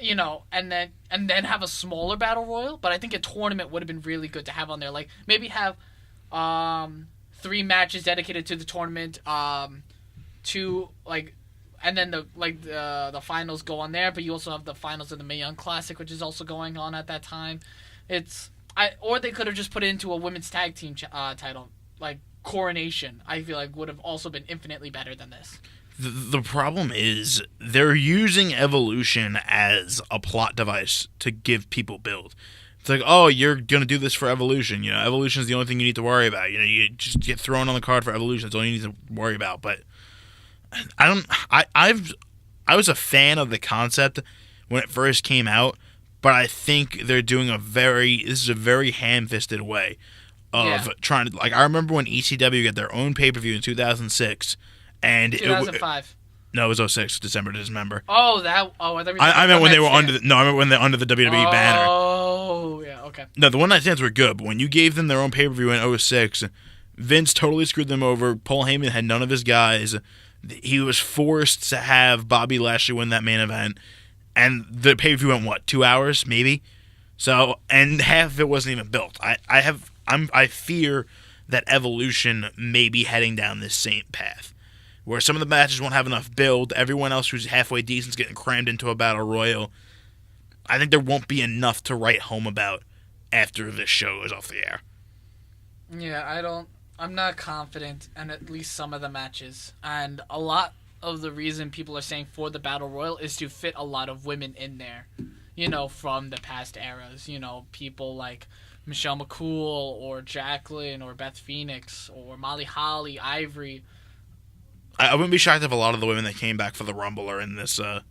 and then have a smaller battle royal. But I think a tournament would have been really good to have on there. Like maybe have 3 matches dedicated to the tournament, two like, and then the finals go on there. But you also have the finals of the Mae Young Classic, which is also going on at that time. Or they could have just put it into a women's tag team title, like Coronation. I feel like would have also been infinitely better than this. The problem is they're using Evolution as a plot device to give people build. It's like, oh, you're going to do this for Evolution. Evolution is the only thing you need to worry about. You just get thrown on the card for Evolution. That's all you need to worry about. But I was a fan of the concept when it first came out, but I think they're doing this is a very ham-fisted way of trying to, like, I remember when ECW got their own pay-per-view in 2006, and 2005. No, it was 06, December to December. Oh, I meant when they were under the WWE banner. Oh, yeah, okay. No, the one night stands were good, but when you gave them their own pay-per-view in 06, Vince totally screwed them over. Paul Heyman had none of his guys. He was forced to have Bobby Lashley win that main event, and the pay-per-view went 2 hours maybe. So, and half of it wasn't even built. I fear that Evolution may be heading down this same path, where some of the matches won't have enough build. Everyone else who's halfway decent is getting crammed into a battle royal. I think there won't be enough to write home about after this show goes off the air. Yeah, I'm not confident in at least some of the matches. And a lot of the reason people are saying for the battle royal is to fit a lot of women in there, from the past eras. People like Michelle McCool or Jacqueline or Beth Phoenix or Molly Holly, Ivory. I wouldn't be shocked if a lot of the women that came back for the Rumble are in this battle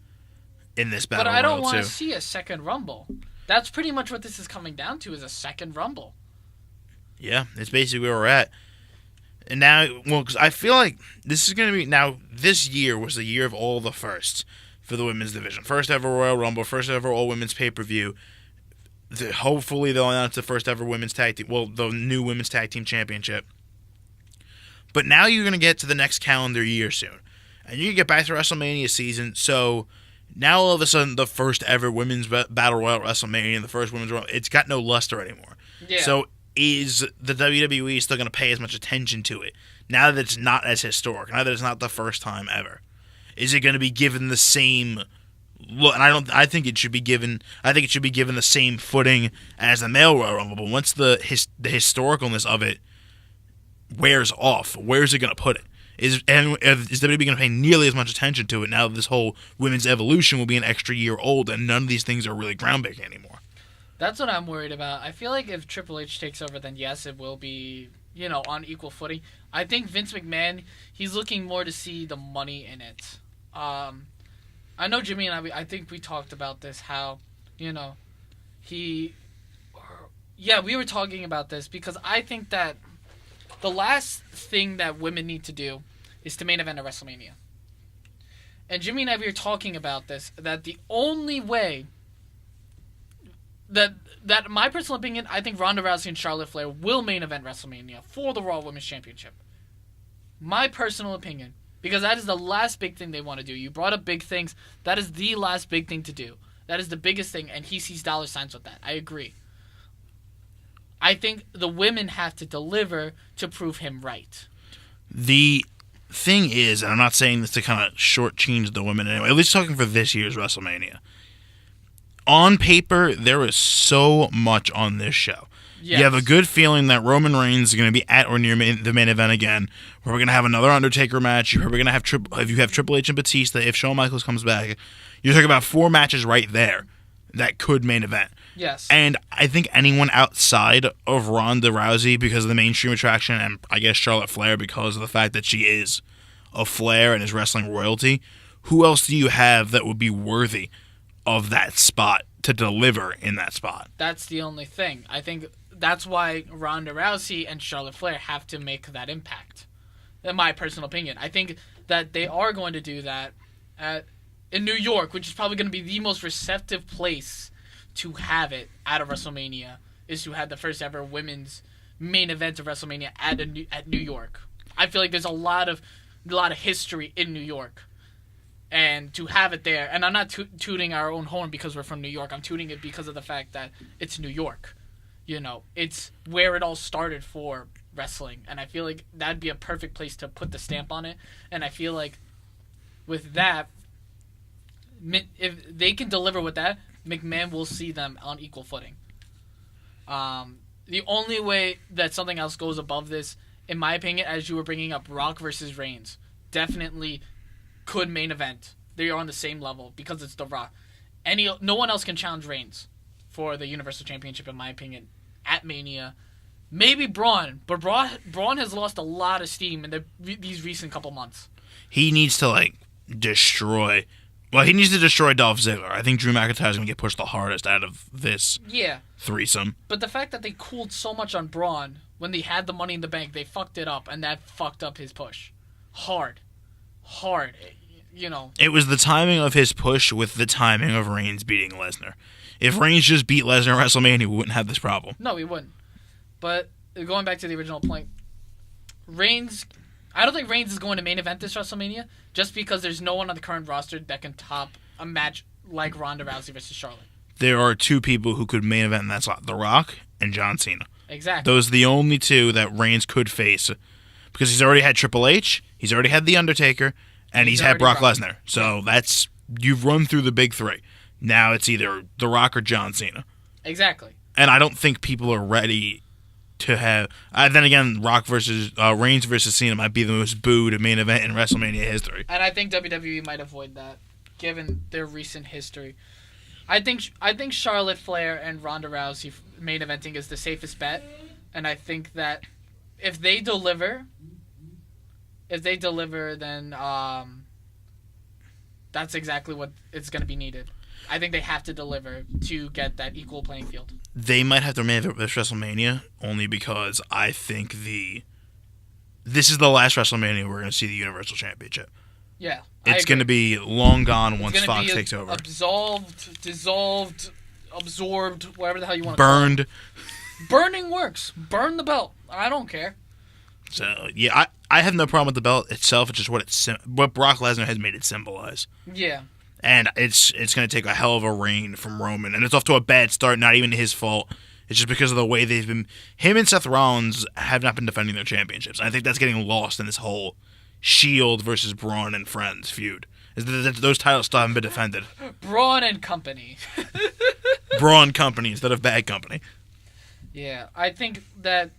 royal too. But I don't want to see a second Rumble. That's pretty much what this is coming down to, is a second Rumble. Yeah, it's basically where we're at. And now, because I feel like this is going to be, now, this year was the year of all the firsts for the women's division. First ever Royal Rumble, first ever all-women's pay-per-view. Hopefully they'll announce the first ever women's tag team, the new women's tag team championship. But now you're going to get to the next calendar year soon. And you can get back to WrestleMania season, so now all of a sudden the first ever women's battle royal at WrestleMania, the first women's royal, it's got no luster anymore. Yeah. So is the WWE still going to pay as much attention to it now that it's not as historic, now that it's not the first time ever? Is it going to be given the same look? And I think it should be given the same footing as the male Royal Rumble. But once the historicalness of it wears off, where's it going to put it? Is WWE going to pay nearly as much attention to it now that this whole women's evolution will be an extra year old and none of these things are really groundbreaking anymore? That's what I'm worried about. I feel like if Triple H takes over, then yes, it will be, on equal footing. I think Vince McMahon, he's looking more to see the money in it. I know Jimmy and I think we talked about this, how, we were talking about this because I think that the last thing that women need to do is to main event at WrestleMania. And Jimmy and I were talking about this, that the only way that my personal opinion, I think Ronda Rousey and Charlotte Flair will main event WrestleMania for the Raw Women's Championship. My personal opinion, because that is the last big thing they want to do. You brought up big things. That is the last big thing to do. That is the biggest thing, and he sees dollar signs with that. I agree. I think the women have to deliver to prove him right. The thing is, and I'm not saying this to kind of shortchange the women anyway, at least talking for this year's WrestleMania. On paper, there is so much on this show. Yes. You have a good feeling that Roman Reigns is going to be at or near the main event again. Where we're going to have another Undertaker match. We're going to have if you have Triple H and Batista, if Shawn Michaels comes back, you're talking about 4 matches right there that could main event. Yes. And I think anyone outside of Ronda Rousey because of the mainstream attraction, and I guess Charlotte Flair because of the fact that she is a Flair and is wrestling royalty, who else do you have that would be worthy of that spot to deliver in that spot? That's the only thing. I think that's why Ronda Rousey and Charlotte Flair have to make that impact. In my personal opinion. I think that they are going to do that in New York, which is probably going to be the most receptive place to have it at a WrestleMania, is to have the first ever women's main event of WrestleMania at New York. I feel like there's a lot of history in New York. And to have it there, and I'm not tooting our own horn because we're from New York. I'm tooting it because of the fact that it's New York. It's where it all started for wrestling, and I feel like that'd be a perfect place to put the stamp on it. And I feel like with that, if they can deliver with that, McMahon will see them on equal footing. The only way that something else goes above this, in my opinion, as you were bringing up, Rock versus Reigns, definitely could main event. They are on the same level because it's The Rock. No one else can challenge Reigns for the Universal Championship, in my opinion, at Mania. Maybe Braun, but Braun has lost a lot of steam in these recent couple months. He needs to destroy. Well, he needs to destroy Dolph Ziggler. I think Drew McIntyre is going to get pushed the hardest out of this threesome. But the fact that they cooled so much on Braun when they had the Money in the Bank, they fucked it up, and that fucked up his push. Hard. It was the timing of his push with the timing of Reigns beating Lesnar. If Reigns just beat Lesnar at WrestleMania, we wouldn't have this problem. No, we wouldn't. But going back to the original point, I don't think Reigns is going to main event this WrestleMania just because there's no one on the current roster that can top a match like Ronda Rousey versus Charlotte. There are two people who could main event, and that's The Rock and John Cena. Exactly. Those are the only two that Reigns could face because he's already had Triple H, he's already had The Undertaker, and he's had Brock Lesnar. So you've run through the big three. Now it's either The Rock or John Cena. Exactly. And I don't think people are ready to have. Then again, Reigns versus Cena might be the most booed main event in WrestleMania history. And I think WWE might avoid that, given their recent history. I think Charlotte Flair and Ronda Rousey main eventing is the safest bet, and I think that if they deliver, then that's exactly what is going to be needed. I think they have to deliver to get that equal playing field. They might have to main event this WrestleMania only because I think this is the last WrestleMania we're going to see the Universal Championship. Yeah, it's going to be long gone once Fox takes over. Dissolved, absorbed, whatever the hell you want to call it. Burned. Burning works. Burn the belt. I don't care. So, yeah, I have no problem with the belt itself. It's just what Brock Lesnar has made it symbolize. Yeah. And it's going to take a hell of a reign from Roman. And it's off to a bad start, not even his fault. It's just because of the way they've been... Him and Seth Rollins have not been defending their championships. And I think that's getting lost in this whole Shield versus Braun and Friends feud. Those titles still haven't been defended. Braun and Company. Braun Company instead of Bad Company. Yeah, I think that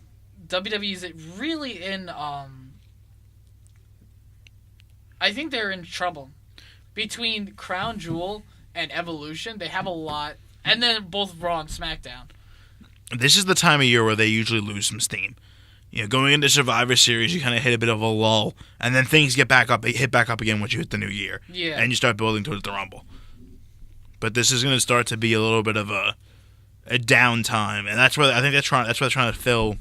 WWE is really in... I think they're in trouble. Between Crown Jewel and Evolution, they have a lot. And then both Raw and SmackDown. This is the time of year where they usually lose some steam. Going into Survivor Series, you kind of hit a bit of a lull. And then things hit back up again once you hit the new year. Yeah. And you start building towards the Rumble. But this is going to start to be a little bit of a downtime. And that's where I think that's where they're trying to fill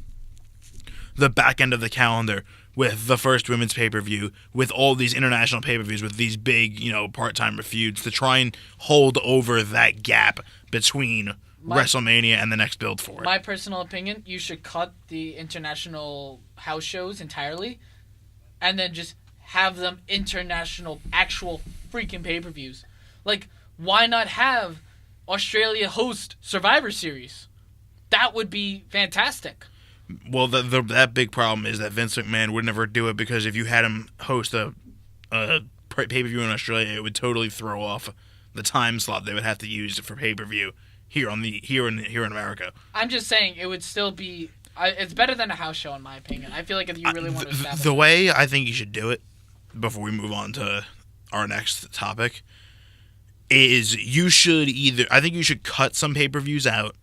the back end of the calendar with the first women's pay-per-view, with all these international pay-per-views, with these big, part-time feuds to try and hold over that gap between WrestleMania and the next build for it. My personal opinion, you should cut the international house shows entirely and then just have them international actual freaking pay-per-views. Why not have Australia host Survivor Series? That would be fantastic. Well, that big problem is that Vince McMahon would never do it because if you had him host a pay-per-view in Australia, it would totally throw off the time slot they would have to use for pay-per-view here in America. I'm just saying it would still be. It's better than a house show in my opinion. I feel like if you really want to establish the way I think you should do it before we move on to our next topic is I think you should cut some pay-per-views out.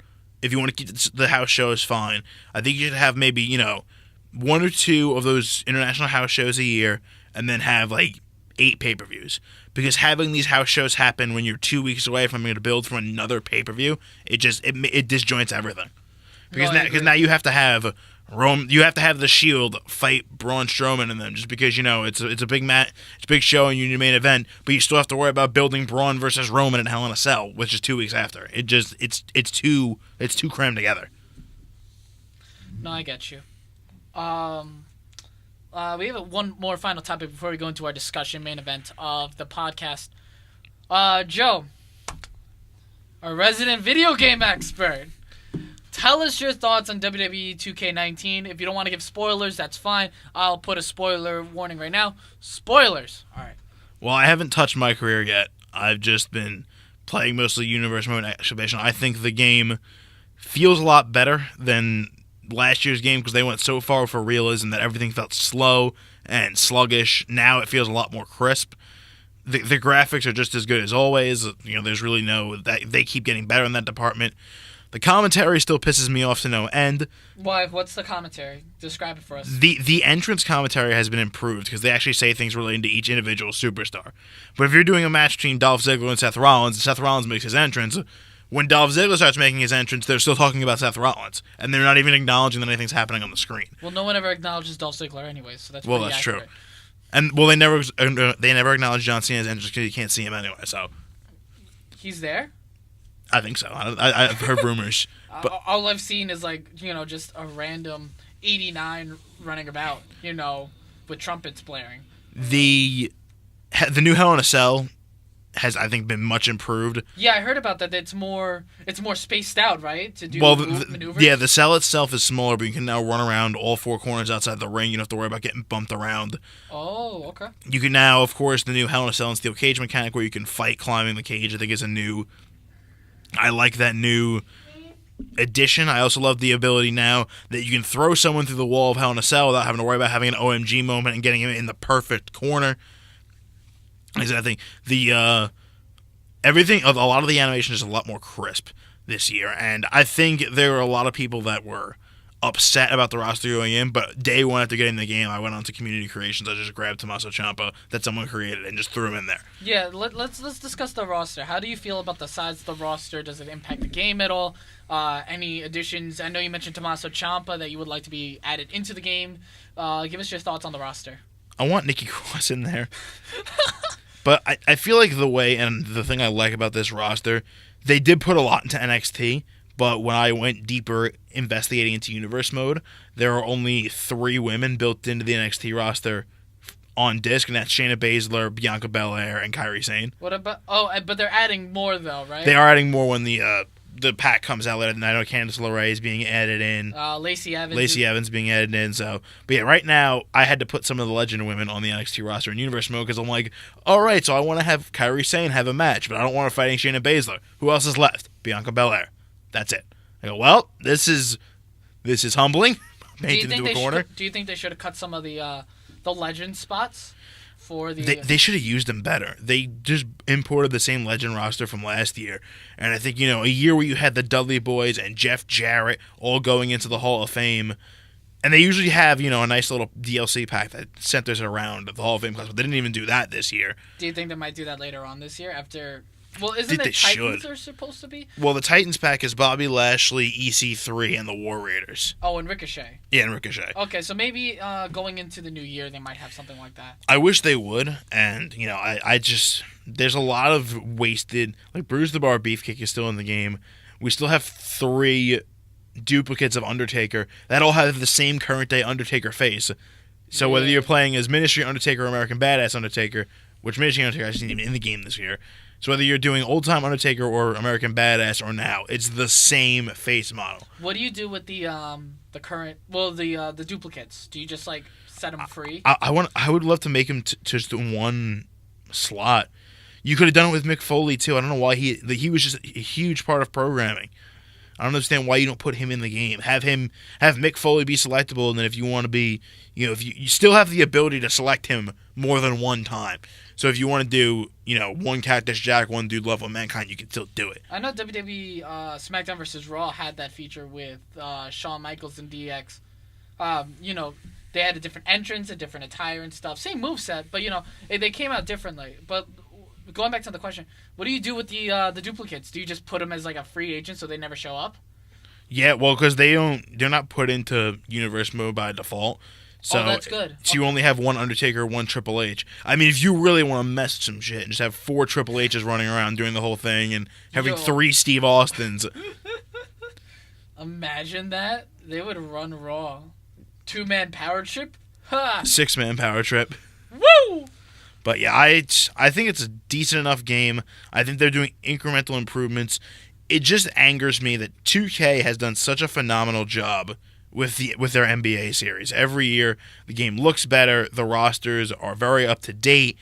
If you want to keep the house shows, fine. I think you should have maybe, one or two of those international house shows a year and then have 8 pay-per-views. Because having these house shows happen when you're 2 weeks away from having to build for another pay-per-view, it disjoints everything. Because now you have to have the Shield fight Braun Strowman and them just because it's a big match, it's a big show and you need a main event, but you still have to worry about building Braun versus Roman in Hell in a Cell, which is 2 weeks after. It's too crammed together. No, I get you. we have one more final topic before we go into our discussion main event of the podcast. Joe, our resident video game expert, tell us your thoughts on WWE 2K19. If you don't want to give spoilers, that's fine. I'll put a spoiler warning right now. Spoilers. All right. Well, I haven't touched my career yet. I've just been playing mostly Universe Mode Exhibition. I think the game feels a lot better than last year's game because they went so far for realism that everything felt slow and sluggish. Now it feels a lot more crisp. The graphics are just as good as always. There's really they keep getting better in that department. The commentary still pisses me off to no end. Why? What's the commentary? Describe it for us. The entrance commentary has been improved because they actually say things relating to each individual superstar. But if you're doing a match between Dolph Ziggler and Seth Rollins makes his entrance, when Dolph Ziggler starts making his entrance, they're still talking about Seth Rollins, and they're not even acknowledging that anything's happening on the screen. Well, no one ever acknowledges Dolph Ziggler anyway, so that's that's accurate. True. And they never acknowledge John Cena's entrance because you can't see him anyway. So he's there. I think so. I've heard rumors. But all I've seen is just a random 89 running about, with trumpets blaring. The new Hell in a Cell has, I think, been much improved. Yeah, I heard about that. It's more spaced out, right? To do maneuvers. Yeah, the cell itself is smaller, but you can now run around all four corners outside the ring. You don't have to worry about getting bumped around. Oh, okay. You can now, of course, the new Hell in a Cell and Steel Cage mechanic where you can fight climbing the cage, I think is I like that new addition. I also love the ability now that you can throw someone through the wall of Hell in a Cell without having to worry about having an OMG moment and getting him in the perfect corner. I think a lot of the animation is a lot more crisp this year, and I think there were a lot of people that were upset about the roster going in, but day one after getting the game, I went on to Community Creations. I just grabbed Tommaso Ciampa that someone created and just threw him in there. Yeah, let's discuss the roster. How do you feel about the size of the roster? Does it impact the game at all? Any additions? I know you mentioned Tommaso Ciampa that you would like to be added into the game. Give us your thoughts on the roster. I want Nikki Cross in there. But I feel like the way, and the thing I like about this roster, they did put a lot into NXT, but when I went deeper investigating into Universe Mode, there are only 3 women built into the NXT roster on disc, and that's Shayna Baszler, Bianca Belair, and Kairi Sane. What about? Oh, but they're adding more though, right? They are adding more when the pack comes out later. And I know Candice LeRae is being added in. Lacey Evans being added in. So, but yeah, right now I had to put some of the Legend women on the NXT roster in Universe Mode because I'm like, all right, so I want to have Kairi Sane have a match, but I don't want her fighting Shayna Baszler. Who else is left? Bianca Belair. That's it. I go, well, this is humbling. Painted into a corner. Do you think they should have cut some of the Legend spots? For the they should have used them better. They just imported the same Legend roster from last year. And I think, a year where you had the Dudley Boys and Jeff Jarrett all going into the Hall of Fame. And they usually have, a nice little DLC pack that centers around the Hall of Fame class. But they didn't even do that this year. Do you think they might do that later on this year after... Well, isn't it Titans are supposed to be? Well, the Titans pack is Bobby Lashley, EC3, and the War Raiders. Oh, and Ricochet. Yeah, and Ricochet. Okay, so maybe going into the new year, they might have something like that. I wish they would, and, I just... There's a lot of wasted... Like, Bruce the Bar Beefcake is still in the game. We still have 3 duplicates of Undertaker that all have the same current-day Undertaker face. So whether you're playing as Ministry Undertaker or American Badass Undertaker, which Ministry Undertaker isn't even in the game this year... So whether you're doing old-time Undertaker or American Badass or now, it's the same face model. What do you do with the current... Well, the duplicates? Do you just, set them free? I would love to make him just in one slot. You could have done it with Mick Foley, too. I don't know why he was just a huge part of programming. I don't understand why you don't put him in the game. Have Mick Foley be selectable, and then if you want to be... if you still have the ability to select him more than one time. So if you want to do, one Cactus Jack, one Dude Love, one Mankind, you can still do it. I know WWE Smackdown vs. Raw had that feature with Shawn Michaels and DX. They had a different entrance, a different attire and stuff. Same moveset, but, they came out differently. But going back to the question, what do you do with the duplicates? Do you just put them as, a free agent so they never show up? Yeah, well, because they're not put into Universe Mode by default. So, that's good. So you only have one Undertaker, one Triple H. I mean, if you really want to mess with some shit and just have 4 Triple H's running around doing the whole thing and having 3 Steve Austins. Imagine that. They would run Raw. 2-man power trip. Ha! 6-man power trip. Woo! But yeah, I think it's a decent enough game. I think they're doing incremental improvements. It just angers me that 2K has done such a phenomenal job with their NBA series. Every year, the game looks better. The rosters are very up to date.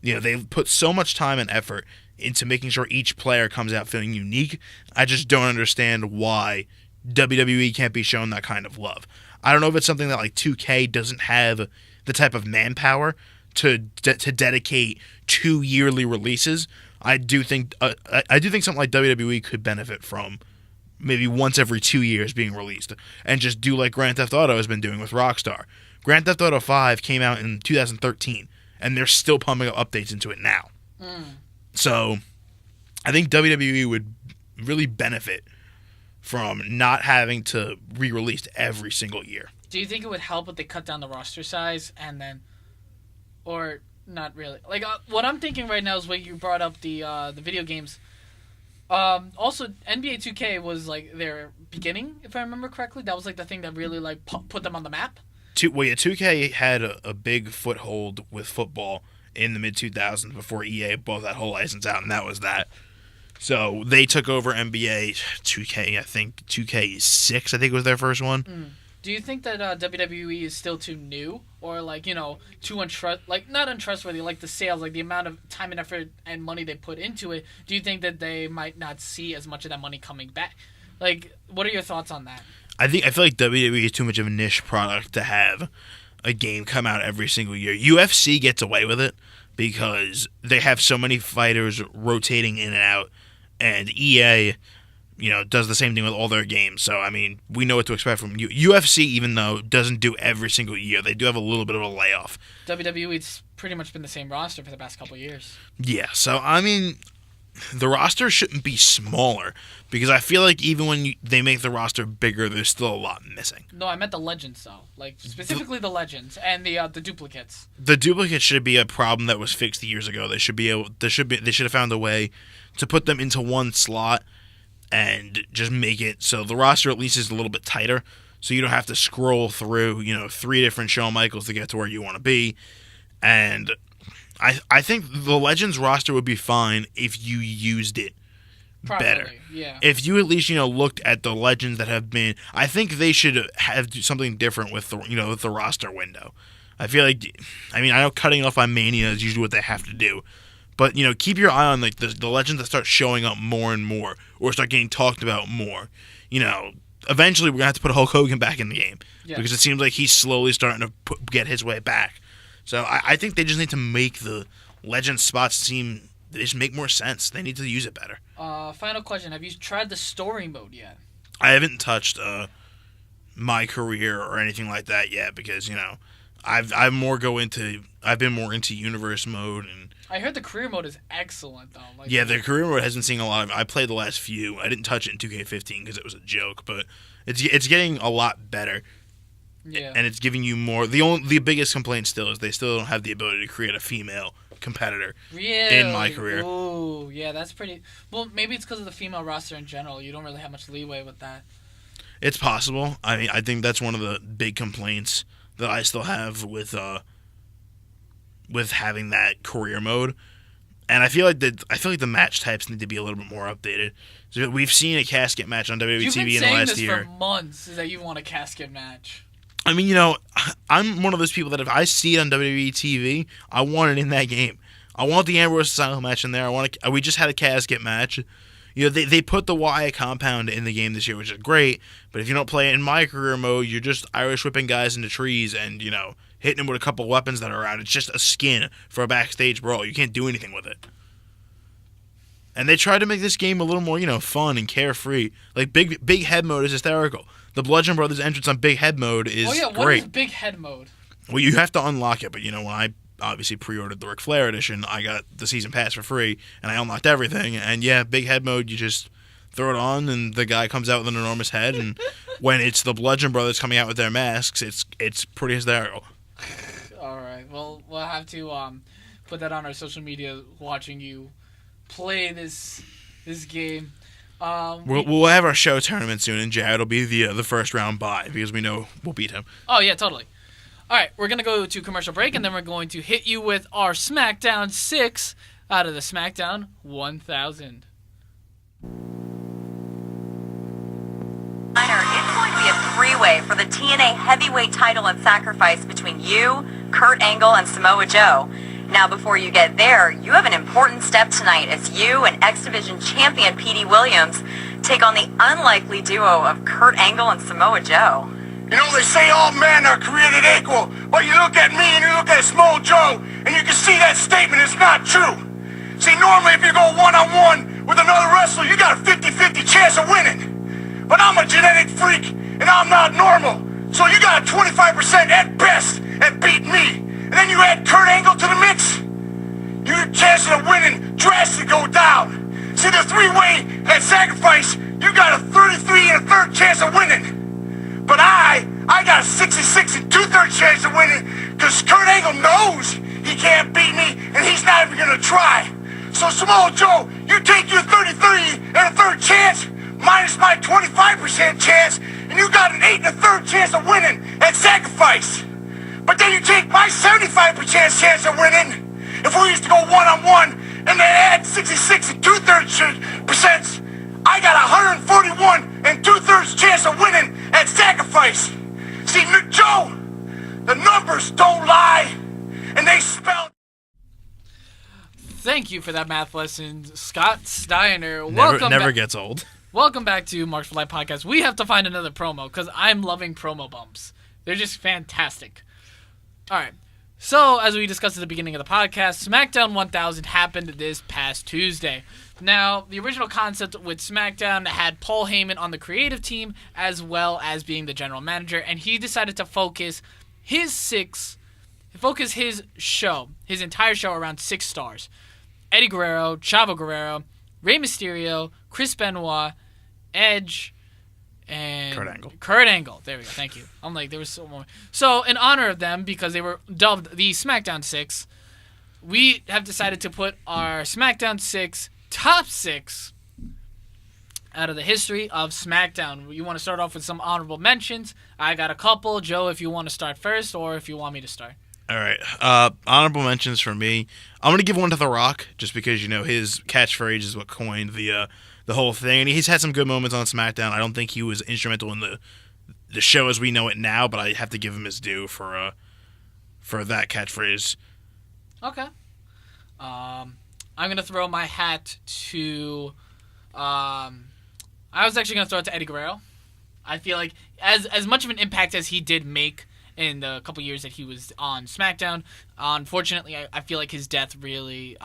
They've put so much time and effort into making sure each player comes out feeling unique. I just don't understand why WWE can't be shown that kind of love. I don't know if it's something that like 2K doesn't have the type of manpower to dedicate 2 yearly releases. I do think something like WWE could benefit from maybe once every 2 years being released, and just do like Grand Theft Auto has been doing with Rockstar. Grand Theft Auto 5 came out in 2013, and they're still pumping up updates into it now. So I think WWE would really benefit from not having to re-release every single year. Do you think it would help if they cut down the roster size and then, or not really? Like what I'm thinking right now is when you brought up the video games. Also, NBA 2K was like their beginning, if I remember correctly. That was like the thing that really like put them on the map. 2K had a big foothold with football in the mid-2000s before EA bought that whole license out, and that was that. So they took over NBA 2K, I think 2K6, I think was their first one. Do you think that WWE is still too new, or like too not untrustworthy, like the sales, like the amount of time and effort and money they put into it? Do you think that they might not see as much of that money coming back? Like, what are your thoughts on that? I feel like WWE is too much of a niche product to have a game come out every single year. UFC gets away with it because they have so many fighters rotating in and out, and EA, does the same thing with all their games. So, I mean, we know what to expect from UFC, even though doesn't do every single year. They do have a little bit of a layoff. WWE's pretty much been the same roster for the past couple of years. Yeah, so, I mean, the roster shouldn't be smaller, because I feel like even when they make the roster bigger, there's still a lot missing. No, I meant the legends, though. Like, specifically the legends and the duplicates. The duplicates should be a problem that was fixed years ago. They should have found a way to put them into one slot and just make it so the roster at least is a little bit tighter, so you don't have to scroll through 3 different Shawn Michaels to get to where you want to be. And I think the Legends roster would be fine if you used it better. Yeah. If you at least looked at the Legends that have been, I think they should have something different with the with the roster window. I feel like, I know cutting off on Mania is usually what they have to do. But, keep your eye on like the legends that start showing up more and more, or start getting talked about more. Eventually we're going to have to put Hulk Hogan back in the game. Yeah. Because it seems like he's slowly starting to get his way back. So I think they just need to make the legend spots they just make more sense. They need to use it better. Final question. Have you tried the story mode yet? I haven't touched my career or anything like that yet, because, I've been more into universe mode. And I heard the career mode is excellent, though. Yeah, the career mode hasn't seen a lot of. I played the last few. I didn't touch it in 2K15 because it was a joke, but it's getting a lot better. Yeah, and it's giving you more. The biggest complaint still is they still don't have the ability to create a female competitor. Really? In my career. Ooh, yeah, that's pretty. Well, maybe it's because of the female roster in general. You don't really have much leeway with that. It's possible. I think that's one of the big complaints that I still have with having that career mode. And I feel like the match types need to be a little bit more updated. So we've seen a casket match on WWE TV in the last year. You've been saying this for months, is that you want a casket match. I'm one of those people that if I see it on WWE TV, I want it in that game. I want the Ambrose Asylum match in there. We just had a casket match. They put the Wyatt compound in the game this year, which is great. But if you don't play it in my career mode, you're just Irish whipping guys into trees and, hitting them with a couple weapons that are around. It's just a skin for a backstage brawl. You can't do anything with it. And they tried to make this game a little more, fun and carefree. Like, big head mode is hysterical. The Bludgeon Brothers entrance on big head mode is great. What is big head mode? Well, you have to unlock it, but when I obviously pre-ordered the Ric Flair edition, I got the season pass for free, and I unlocked everything. And yeah, big head mode, you just throw it on, and the guy comes out with an enormous head. And when it's the Bludgeon Brothers coming out with their masks, it's pretty hysterical. All right, well, we'll have to put that on our social media, watching you play this game. We'll have our show tournament soon, and Jared will be the first round bye because we know we'll beat him. Oh yeah, totally. All right, we're going to go to commercial break, and then we're going to hit you with our Smackdown 6 out of the Smackdown 1000. It's going to be a three-way for the TNA heavyweight title and sacrifice between you, Kurt Angle, and Samoa Joe. Now, before you get there, you have an important step tonight as you and X Division champion Petey Williams take on the unlikely duo of Kurt Angle and Samoa Joe. You know, they say all men are created equal, but you look at me and you look at Samoa Joe, and you can see that statement is not true. See, normally if you go one-on-one with another wrestler, you got a 50-50 chance of winning. But I'm a genetic freak, and I'm not normal. So you got a 25% at best at beating me. And then you add Kurt Angle to the mix, your chances of winning drastically go down. See, the three-way at sacrifice, you got a 33 and a third chance of winning. But I got a 66 and two-thirds chance of winning, because Kurt Angle knows he can't beat me, and he's not even going to try. So Samoa Joe, you take your 33 and a third chance, minus my 25% chance, and you got an 8 and a third chance of winning at sacrifice. But then you take my 75% chance of winning, if we used to go one-on-one, and then add 66 and two-thirds percent, I got a 141 and two-thirds chance of winning at sacrifice. See, Joe, the numbers don't lie, and they spell... Thank you for that math lesson, Scott Steiner. Never gets old. Welcome back to Marks for Life Podcast. We have to find another promo because I'm loving promo bumps. They're just fantastic. All right. So, as we discussed at the beginning of the podcast, SmackDown 1000 happened this past Tuesday. Now, the original concept with SmackDown had Paul Heyman on the creative team as well as being the general manager, and he decided to focus his entire show around 6 stars. Eddie Guerrero, Chavo Guerrero, Rey Mysterio, Chris Benoit, Edge, and Kurt Angle. There we go. Thank you. I'm like, there was so more. So, in honor of them, because they were dubbed the SmackDown 6, we have decided to put our SmackDown 6 top 6 out of the history of SmackDown. You want to start off with some honorable mentions? I got a couple. Joe, if you want to start first, or if you want me to start. All right. Honorable mentions for me. I'm going to give one to The Rock, just because, his catchphrase is what coined the whole thing. And he's had some good moments on SmackDown. I don't think he was instrumental in the show as we know it now, but I have to give him his due for that catchphrase. Okay. I'm going to throw my hat to... I was actually going to throw it to Eddie Guerrero. I feel like as much of an impact as he did make in the couple years that he was on SmackDown, unfortunately, I feel like his death really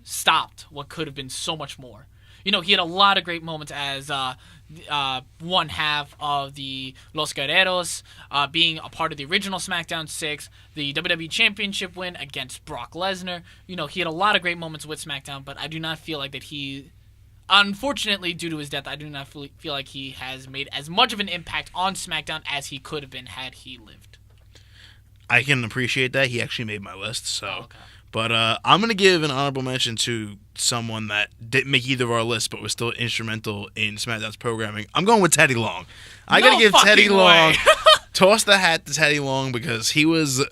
stopped what could have been so much more. He had a lot of great moments as one half of the Los Guerreros, being a part of the original SmackDown 6, the WWE Championship win against Brock Lesnar. He had a lot of great moments with SmackDown, but I do not feel like that he... Unfortunately, due to his death, I do not feel like he has made as much of an impact on SmackDown as he could have been had he lived. I can appreciate that. He actually made my list, so... Okay. But I'm going to give an honorable mention to someone that didn't make either of our lists, but was still instrumental in SmackDown's programming. I'm going with Teddy Long. I got to give Teddy Long... toss the hat to Teddy Long, because he was...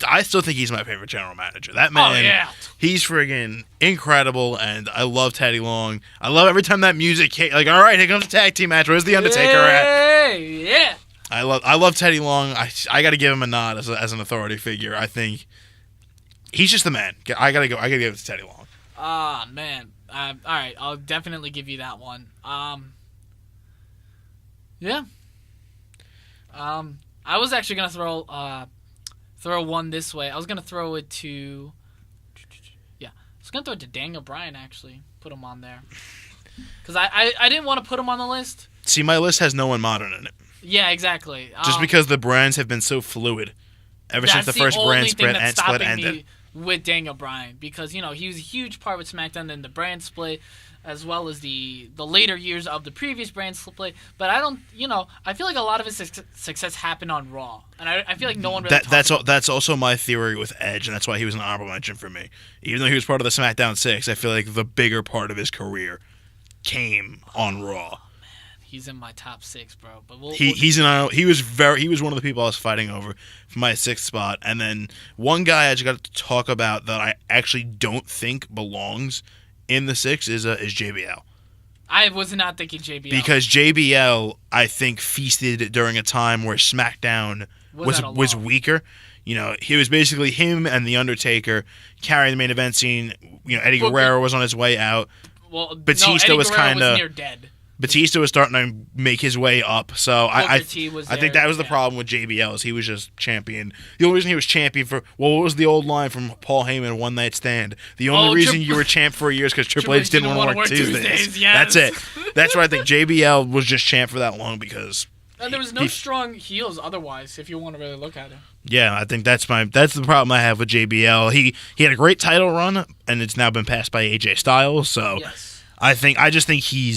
I still think he's my favorite general manager. That man, He's friggin' incredible, and I love Teddy Long. I love every time that music hit. Like, all right, here comes the tag team match. Where's the Undertaker at? Yeah. I love Teddy Long. I got to give him a nod as an authority figure. I think he's just the man. I gotta give it to Teddy Long. Man. All right, I'll definitely give you that one. Yeah. I was actually gonna throw one this way. I was going to throw it to... Yeah. I was going to throw it to Daniel Bryan, actually. Put him on there. Because I didn't want to put him on the list. See, my list has no one modern in it. Yeah, exactly. Just because the brands have been so fluid ever since the first brand split ended. With Daniel Bryan. Because, he was a huge part with SmackDown and the brand split, as well as the later years of the previous brand split. But I don't, I feel like a lot of his success happened on Raw. And I feel like no one really That's also my theory with Edge, and that's why he was an honorable mention for me. Even though he was part of the SmackDown 6, I feel like the bigger part of his career came on Raw. he's in my top 6, bro. But he was one of the people I was fighting over for my 6th spot. And then one guy I just got to talk about that I actually don't think belongs in the 6 is JBL. I was not thinking JBL. Because JBL, I think, feasted during a time where SmackDown was weaker. You know, he was basically him and The Undertaker carrying the main event scene. You know, Eddie Guerrero was on his way out. Well, Batista Eddie was kind of near dead. Batista was starting to make his way up, so I think that was the yeah. problem with JBL is he was just champion. The only reason he was champion what was the old line from Paul Heyman, One Night Stand? The only reason you were champ for a year is because Triple H didn't want to work Tuesdays. Yes. That's it. That's why I think JBL was just champ for that long because and there was no strong heels otherwise. If you want to really look at it. Yeah, I think that's the problem I have with JBL. He had a great title run, and it's now been passed by AJ Styles. So. Yes. I just think he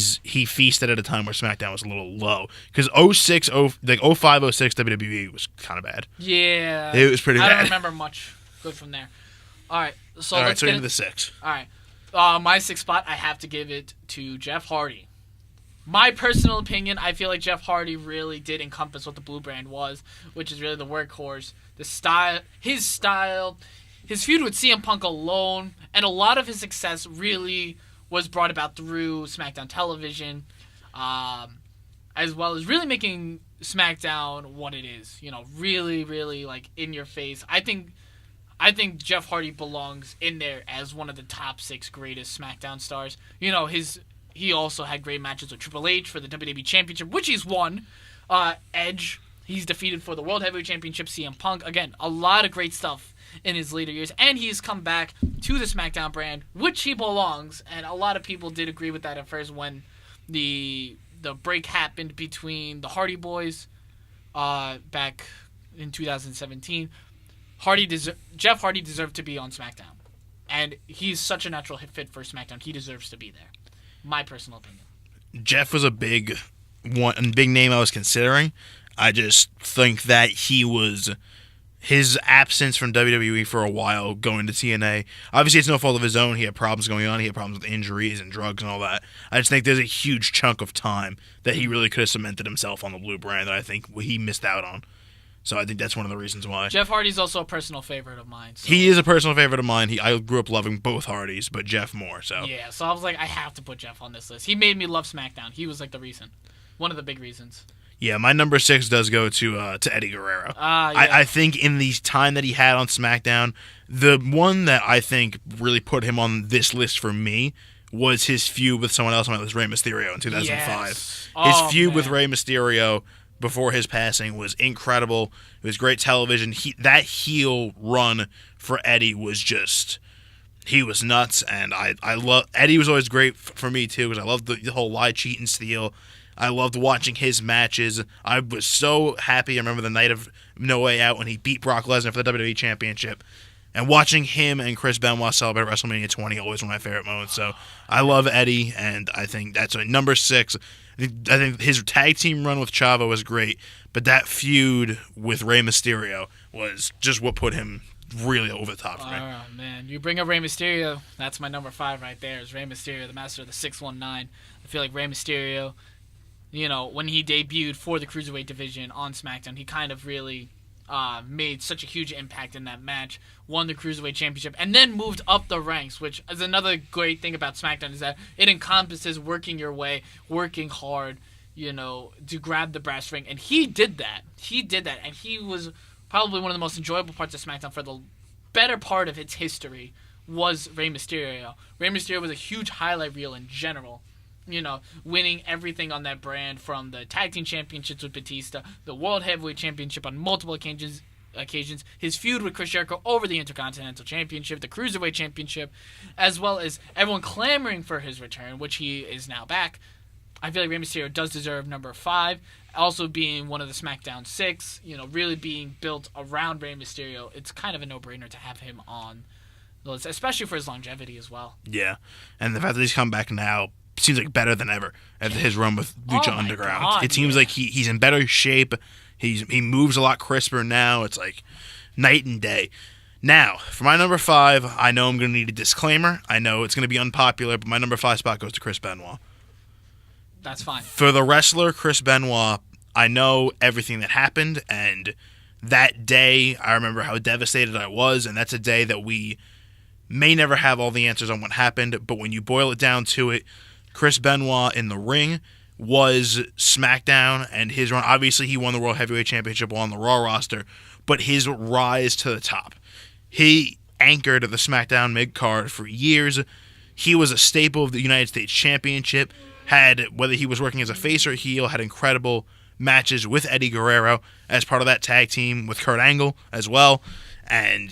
feasted at a time where SmackDown was a little low because 05, 06 WWE was kind of bad. Yeah, it was pretty bad. I don't remember much good from there. All right, so let's get into the 6. All right, my 6th spot I have to give it to Jeff Hardy. My personal opinion, I feel like Jeff Hardy really did encompass what the Blue Brand was, which is really the workhorse, the style, his feud with CM Punk alone, and a lot of his success really was brought about through SmackDown television, as well as really making SmackDown what it is. You know, really, really like in your face. I think Jeff Hardy belongs in there as one of the top 6 greatest SmackDown stars. You know, he also had great matches with Triple H for the WWE Championship, which he's won. Edge, he's defeated for the World Heavyweight Championship. CM Punk, again, a lot of great stuff in his later years, and he's come back to the SmackDown brand, which he belongs, and a lot of people did agree with that at first when the break happened between the Hardy Boys back in 2017. Jeff Hardy deserved to be on SmackDown, and he's such a natural fit for SmackDown. He deserves to be there. My personal opinion. Jeff was a big name I was considering. I just think that his absence from WWE for a while going to TNA, obviously it's no fault of his own. He had problems going on. He had problems with injuries and drugs and all that. I just think there's a huge chunk of time that he really could have cemented himself on the Blue Brand that I think he missed out on. So I think that's one of the reasons why. Jeff Hardy's also a personal favorite of mine. So. He is a personal favorite of mine. I grew up loving both Hardys, but Jeff more. So yeah, so I was like, I have to put Jeff on this list. He made me love SmackDown. He was like the reason, one of the big reasons. Yeah, my number 6 does go to Eddie Guerrero. Yeah. I think in the time that he had on SmackDown, the one that I think really put him on this list for me was his feud with someone else on my list, Rey Mysterio, in 2005. Yes. His feud with Rey Mysterio before his passing was incredible. It was great television. That heel run for Eddie was just... He was nuts, and I love... Eddie was always great for me, too, because I loved the whole lie, cheat, and steal. I loved watching his matches. I was so happy. I remember the night of No Way Out when he beat Brock Lesnar for the WWE Championship. And watching him and Chris Benoit celebrate WrestleMania 20 always one of my favorite moments. So I love Eddie, and I think that's number 6. I think his tag team run with Chavo was great, but that feud with Rey Mysterio was just what put him really over the top for me. Oh, man. You bring up Rey Mysterio, that's my number 5 right there, is Rey Mysterio, the master of the 619. I feel like Rey Mysterio... You know, when he debuted for the Cruiserweight division on SmackDown, he kind of really made such a huge impact in that match, won the Cruiserweight Championship, and then moved up the ranks, which is another great thing about SmackDown, is that it encompasses working your way, working hard, you know, to grab the brass ring. And he did that. And he was probably one of the most enjoyable parts of SmackDown for the better part of its history was Rey Mysterio. Rey Mysterio was a huge highlight reel in general. You know, winning everything on that brand, from the Tag Team Championships with Batista, the World Heavyweight Championship on multiple occasions, his feud with Chris Jericho over the Intercontinental Championship, the Cruiserweight Championship, as well as everyone clamoring for his return, which he is now back. I feel like Rey Mysterio does deserve number 5. Also being one of the SmackDown 6, you know, really being built around Rey Mysterio, it's kind of a no-brainer to have him on the list, especially for his longevity as well. Yeah, and the fact that he's come back now seems like better than ever after his run with Lucha Underground. God, it seems like he's in better shape. He moves a lot crisper now. It's like night and day. Now, for my number 5, I know I'm going to need a disclaimer. I know it's going to be unpopular, but my number 5 spot goes to Chris Benoit. That's fine. For the wrestler, Chris Benoit, I know everything that happened, and that day, I remember how devastated I was, and that's a day that we may never have all the answers on what happened, but when you boil it down to it, Chris Benoit in the ring was Smackdown, and his run, obviously he won the World Heavyweight Championship on the Raw roster, but his rise to the top. He anchored the Smackdown mid-card for years. He was a staple of the United States Championship, whether he was working as a face or heel, had incredible matches with Eddie Guerrero as part of that tag team with Kurt Angle as well, and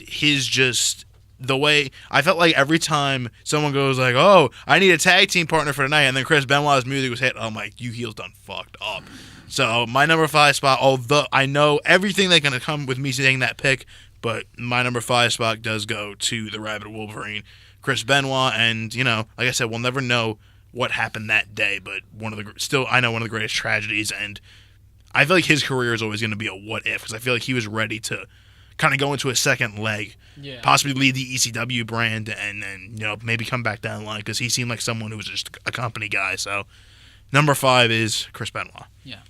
the way I felt like every time someone goes like, "Oh, I need a tag team partner for tonight," and then Chris Benoit's music was hit, I'm like, "You heels done fucked up." So my number 5 spot, although I know everything that's gonna come with me saying that pick, but my number 5 spot does go to the Rabid Wolverine, Chris Benoit, and like I said, we'll never know what happened that day, but I know one of the greatest tragedies, and I feel like his career is always going to be a what if, because I feel like he was ready to kind of go into a second leg, possibly lead the ECW brand, and then maybe come back down the line, because he seemed like someone who was just a company guy. So number 5 is Chris Benoit. Yeah.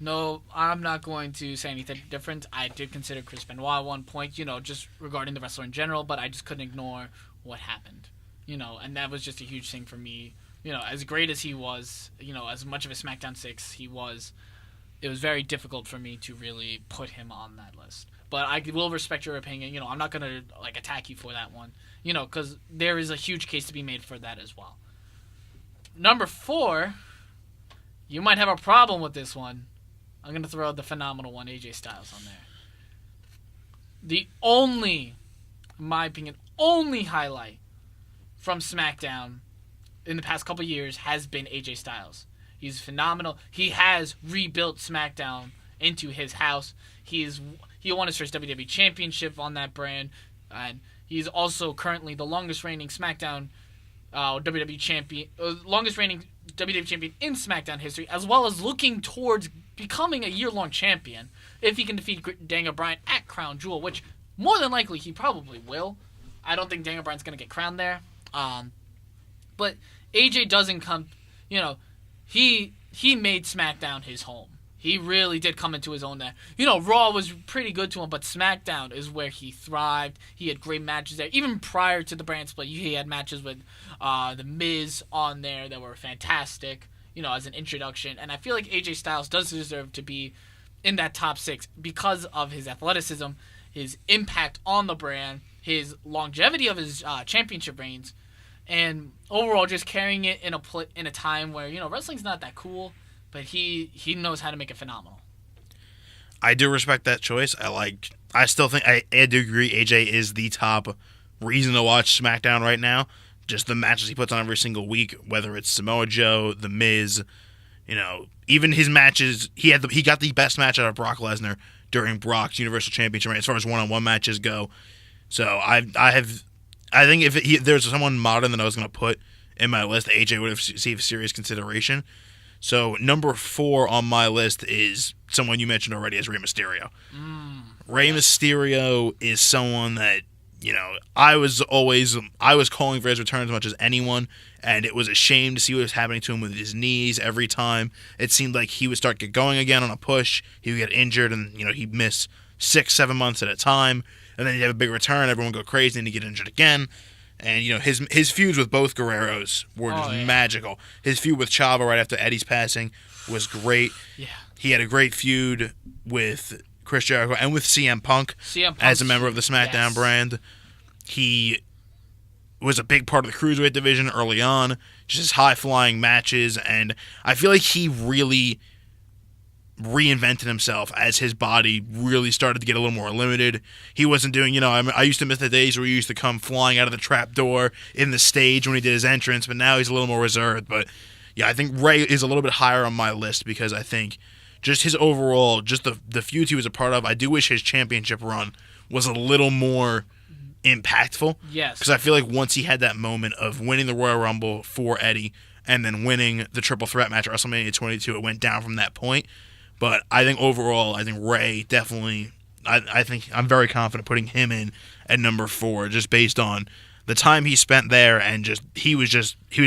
No, I'm not going to say anything different. I did consider Chris Benoit at one point, just regarding the wrestler in general, but I just couldn't ignore what happened, and that was just a huge thing for me. As great as he was, as much of a SmackDown 6 he was, it was very difficult for me to really put him on that list. But I will respect your opinion. I'm not going to attack you for that one, because there is a huge case to be made for that as well. Number 4, you might have a problem with this one. I'm going to throw the phenomenal one, AJ Styles, on there. The only, in my opinion, highlight from SmackDown in the past couple years has been AJ Styles. He's phenomenal. He has rebuilt SmackDown into his house. He won his first WWE Championship on that brand, and he's also currently the longest reigning SmackDown WWE champion, longest reigning WWE champion in SmackDown history, as well as looking towards becoming a year-long champion if he can defeat Daniel Bryan at Crown Jewel, which more than likely he probably will. I don't think Daniel Bryan's going to get crowned there. But AJ doesn't come, he made SmackDown his home. He really did come into his own there. Raw was pretty good to him, but SmackDown is where he thrived. He had great matches there. Even prior to the brand split, he had matches with The Miz on there that were fantastic, as an introduction. And I feel like AJ Styles does deserve to be in that top 6 because of his athleticism, his impact on the brand, his longevity of his championship reigns, and overall just carrying it in a time where wrestling's not that cool, but he knows how to make it phenomenal. I do respect that choice. I still think I do agree AJ is the top reason to watch SmackDown right now. Just the matches he puts on every single week, whether it's Samoa Joe, The Miz, even his matches. He got the best match out of Brock Lesnar during Brock's Universal Championship, right, as far as one-on-one matches go. So I think if there's someone modern that I was going to put in my list, AJ would have received serious consideration. So number 4 on my list is someone you mentioned already, as Rey Mysterio. Rey Mysterio is someone that I was calling for his return as much as anyone, and it was a shame to see what was happening to him with his knees. Every time it seemed like he would start get going again on a push, he would get injured, and he'd miss 6-7 months at a time, and then he'd have a big return, everyone would go crazy, and he'd get injured again. And his feuds with both Guerreros were magical. His feud with Chavo right after Eddie's passing was great. Yeah, he had a great feud with Chris Jericho and with CM Punk as a member of the SmackDown brand. He was a big part of the Cruiserweight division early on, just his high-flying matches, and I feel like he really reinvented himself as his body really started to get a little more limited. He wasn't doing, I used to miss the days where he used to come flying out of the trap door in the stage when he did his entrance, but now he's a little more reserved. But yeah, I think Ray is a little bit higher on my list because I think just his overall, just the feuds he was a part of, I do wish his championship run was a little more impactful. Yes. Because I feel like once he had that moment of winning the Royal Rumble for Eddie and then winning the Triple Threat match at WrestleMania 22, it went down from that point. But I think overall, Ray definitely, I think I'm very confident putting him in at number 4 just based on the time he spent there, and he was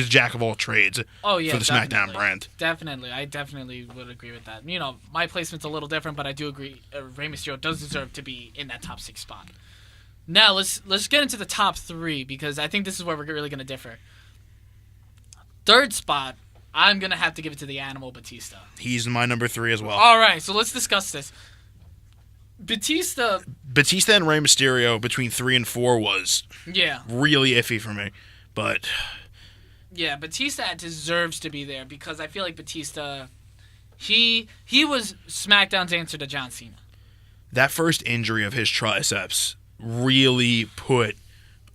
jack of all trades. Oh yeah, for the SmackDown brand. Definitely, I definitely would agree with that. You know, my placement's a little different, but I do agree. Rey Mysterio does deserve to be in that top 6 spot. Now let's get into the top 3 because I think this is where we're really going to differ. Third spot, I'm going to have to give it to the Animal Batista. He's my number 3 as well. All right, so let's discuss this. Batista and Rey Mysterio between 3 and 4 was really iffy for me, but yeah, Batista deserves to be there because I feel like Batista, he was SmackDown's answer to John Cena. That first injury of his triceps really put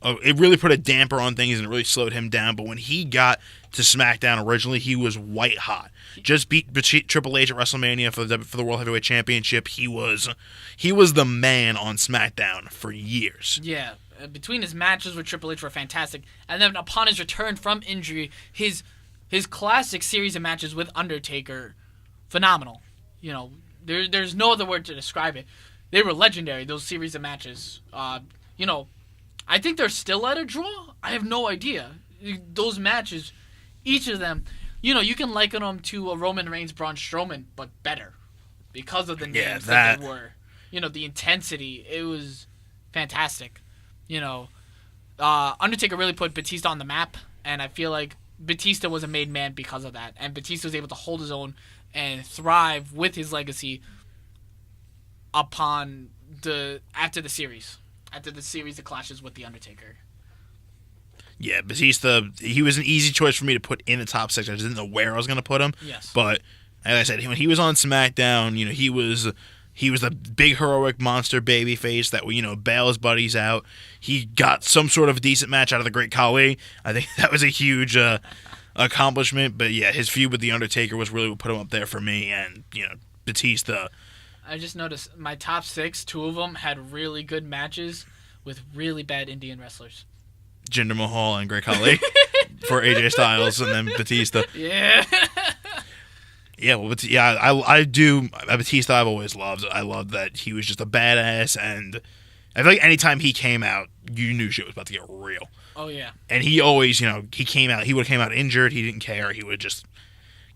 a damper on things and it really slowed him down. But when he got to SmackDown originally, he was white hot. Just beat Triple H at WrestleMania for the World Heavyweight Championship. He was the man on SmackDown for years. Yeah, between his matches with Triple H were fantastic, and then upon his return from injury, his classic series of matches with Undertaker, phenomenal. You know, there's no other word to describe it. They were legendary. Those series of matches. You know, I think they're still at a draw. I have no idea. Those matches, each of them, you know, you can liken them to a Roman Reigns, Braun Strowman, but better because of the names that they were. You know, the intensity. It was fantastic. You know, Undertaker really put Batista on the map, and I feel like Batista was a made man because of that. And Batista was able to hold his own and thrive with his legacy after the series of clashes with The Undertaker. Yeah, Batista, he was an easy choice for me to put in the top 6. I just didn't know where I was going to put him. Yes. But, as I said, when he was on SmackDown, you know, he was the big heroic monster babyface that would, you know, bail his buddies out. He got some sort of decent match out of the Great Khali. I think that was a huge accomplishment. But, yeah, his feud with The Undertaker was really what put him up there for me. And, you know, Batista. I just noticed my top 6, 2 of them had really good matches with really bad Indian wrestlers. Jinder Mahal and Great Khali for AJ Styles, and then Batista. Yeah. Yeah, well, I do. Batista I've always loved. I love that he was just a badass, and I feel like anytime he came out, you knew shit was about to get real. Oh, yeah. And he always, you know, he would have came out injured. He didn't care. He would just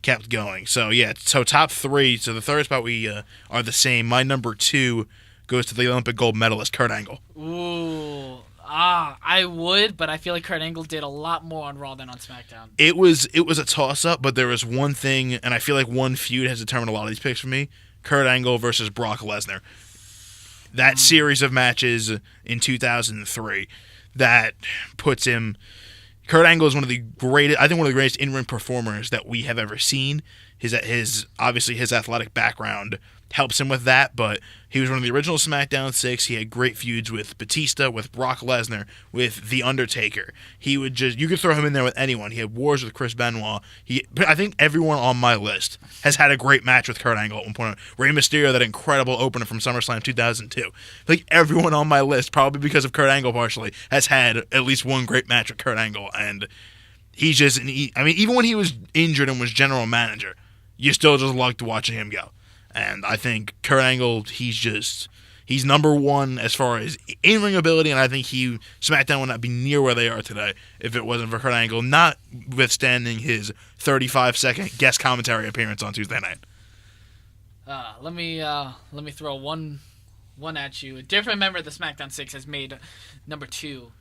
kept going. So, yeah, so top 3. So the third spot we are the same. My number 2 goes to the Olympic gold medalist, Kurt Angle. Ooh. I would, but I feel like Kurt Angle did a lot more on Raw than on SmackDown. It was a toss-up, but there was one thing, and I feel like one feud has determined a lot of these picks for me. Kurt Angle versus Brock Lesnar. That series of matches in 2003, that puts him... Kurt Angle is one of the greatest in-ring performers that we have ever seen. Obviously his athletic background helps him with that, but he was one of the original SmackDown 6. He had great feuds with Batista, with Brock Lesnar, with The Undertaker. You could throw him in there with anyone. He had wars with Chris Benoit. I think everyone on my list has had a great match with Kurt Angle at one point. Rey Mysterio, that incredible opener from SummerSlam 2002. Like everyone on my list, probably because of Kurt Angle partially, has had at least one great match with Kurt Angle, and he's just, even when he was injured and was general manager, you still just loved watching him go. And I think Kurt Angle, he's number 1 as far as in-ring ability, and I think SmackDown would not be near where they are today if it wasn't for Kurt Angle, notwithstanding his 35-second guest commentary appearance on Tuesday night. Let me throw one at you. A different member of the SmackDown 6 has made number 2,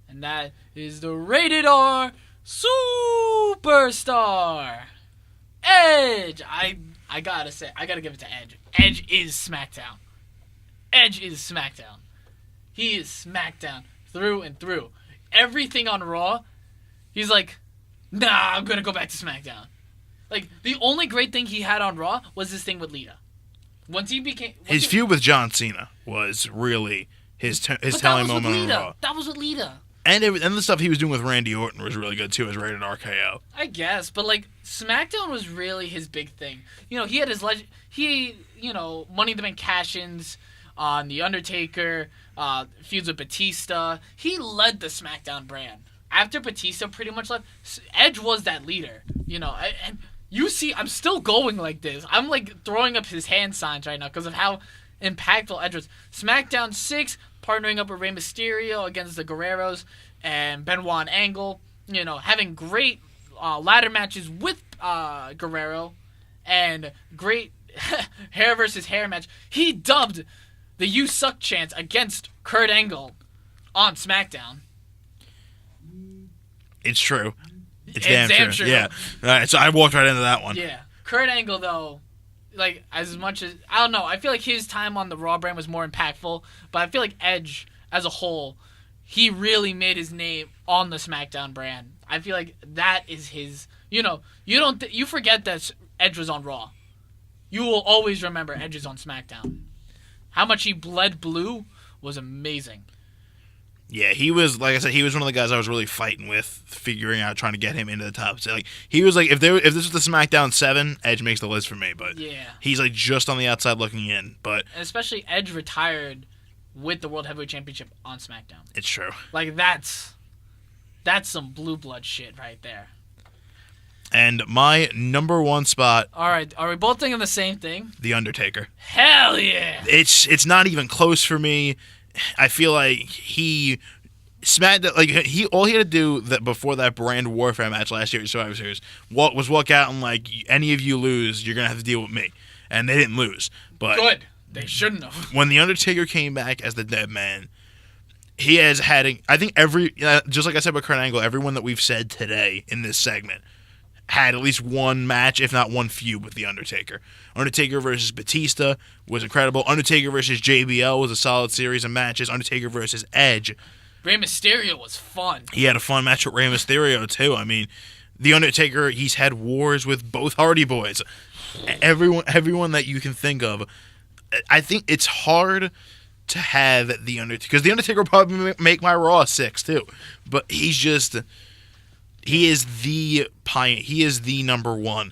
and that is the Rated R Superstar, Edge. I gotta give it to Edge. Edge is SmackDown. He is SmackDown through and through. Everything on Raw, he's like, nah, I'm gonna go back to SmackDown. Like, the only great thing he had on Raw was his thing with Lita. His feud with John Cena was really his telling moment on Raw. That was with Lita. And the stuff he was doing with Randy Orton was really good too, as Rated RKO. I guess, but like SmackDown was really his big thing. You know, he had his Money in the Bank cash-ins on The Undertaker, feuds with Batista. He led the SmackDown brand. After Batista pretty much left, Edge was that leader. You know, and you see, I'm still going like this. I'm like throwing up his hand signs right now because of how impactful Edge was. SmackDown 6, partnering up with Rey Mysterio against the Guerreros. and Benoit and Angle, having great ladder matches with Guerrero and great hair versus hair match. He dubbed the "You Suck" chants against Kurt Angle on SmackDown. It's true. It's damn true. Yeah. All right, so I walked right into that one. Yeah. Kurt Angle, though, as much as... I don't know. I feel like his time on the Raw brand was more impactful, but I feel like Edge, as a whole, he really made his name on the SmackDown brand. I feel like that is his... you forget that Edge was on Raw. You will always remember Edge is on SmackDown. How much he bled blue was amazing. Yeah, he was, like I said, he was one of the guys I was really fighting with, figuring out, trying to get him into the top. So, he was if this was the SmackDown 7, Edge makes the list for me, but he's, just on the outside looking in. But and especially Edge retired with the World Heavyweight Championship on SmackDown. It's true. That's some blue blood shit right there. And my number one spot... All right, are we both thinking the same thing? The Undertaker. Hell yeah! It's not even close for me. I feel like he smacked all he had to do before that brand warfare match last year at Survivor Series was walk out and any of you lose, you're gonna have to deal with me, and they didn't lose. But good, they shouldn't have. When the Undertaker came back as the Dead Man, he has had I think just like I said about Kurt Angle, everyone that we've said today in this segment had at least one match, if not one feud, with The Undertaker. Undertaker versus Batista was incredible. Undertaker versus JBL was a solid series of matches. Undertaker versus Edge. Rey Mysterio was fun. He had a fun match with Rey Mysterio, too. I mean, The Undertaker, he's had wars with both Hardy Boys. Everyone that you can think of. I think it's hard to have The Undertaker, because The Undertaker will probably make my Raw 6, too. But he's just... He is the pioneer. He is the number one.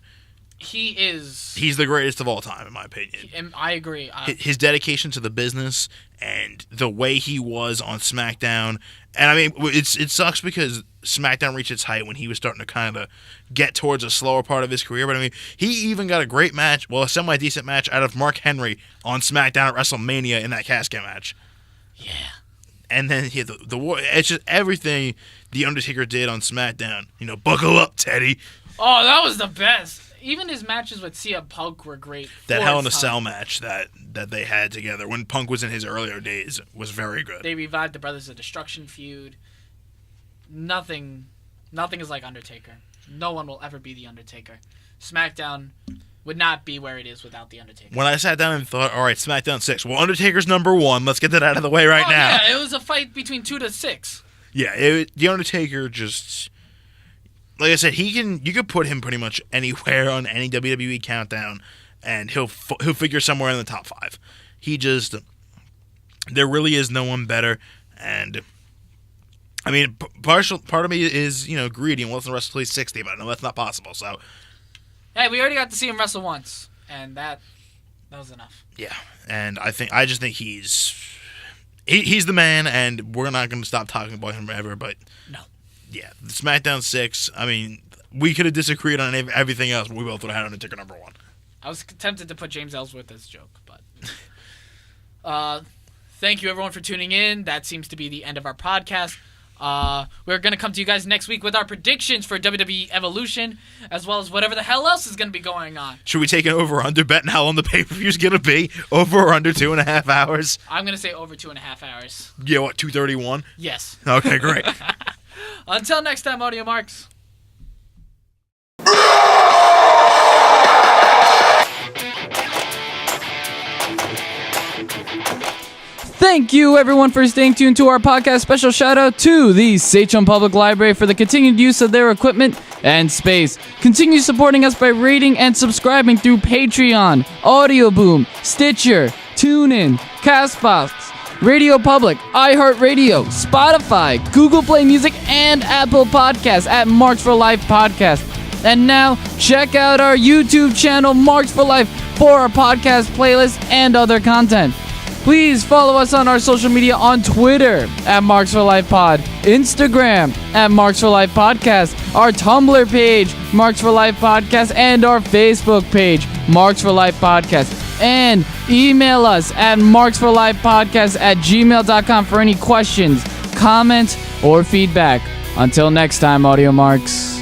He's the greatest of all time, in my opinion. And I agree. His dedication to the business and the way he was on SmackDown. And I mean, it sucks because SmackDown reached its height when he was starting to kind of get towards a slower part of his career. But I mean, he even got a great match, a semi-decent match out of Mark Henry on SmackDown at WrestleMania in that casket match. Yeah. And then the war. It's just everything The Undertaker did on SmackDown. Buckle up, Teddy. Oh, that was the best. Even his matches with CM Punk were great. That Hell in a Cell match that they had together when Punk was in his earlier days was very good. They revived the Brothers of Destruction feud. Nothing is like Undertaker. No one will ever be The Undertaker. SmackDown would not be where it is without The Undertaker. When I sat down and thought, all right, SmackDown 6. Well, Undertaker's number 1. Let's get that out of the way now. Yeah, it was a fight between 2 to 6. Yeah, The Undertaker just... Like I said, you could put him pretty much anywhere on any WWE countdown, and he'll figure somewhere in the top 5. He just... There really is no one better, and... I mean, part of me is, greedy and wants to wrestle at least 60, but I know that's not possible, so... Hey, we already got to see him wrestle once, and that was enough. Yeah, and I just think he's the man, and we're not going to stop talking about him forever. But no, yeah, the SmackDown 6. I mean, we could have disagreed on everything else, but we both would have had Undertaker number 1. I was tempted to put James Ellsworth as a joke, but thank you everyone for tuning in. That seems to be the end of our podcast. We're going to come to you guys next week with our predictions for WWE Evolution, as well as whatever the hell else is going to be going on. Should we take an over-under bet and how long the pay-per-view is going to be? Over or under 2.5 hours? I'm going to say over 2.5 hours. Yeah, what, 2:31? Yes. Okay, great. Until next time, Audio Marks. Thank you, everyone, for staying tuned to our podcast. Special shout-out to the Sachem Public Library for the continued use of their equipment and space. Continue supporting us by rating and subscribing through Patreon, Audio Boom, Stitcher, TuneIn, CastBox, Radio Public, iHeartRadio, Spotify, Google Play Music, and Apple Podcasts at Marks for Life Podcast. And now, check out our YouTube channel, Marks for Life, for our podcast playlist and other content. Please follow us on our social media on Twitter at Marks for Life Pod, Instagram at Marks for Life Podcast, our Tumblr page, Marks for Life Podcast, and our Facebook page, Marks for Life Podcast. And email us at marksforlifepodcast@gmail.com for any questions, comments, or feedback. Until next time, Audio Marks.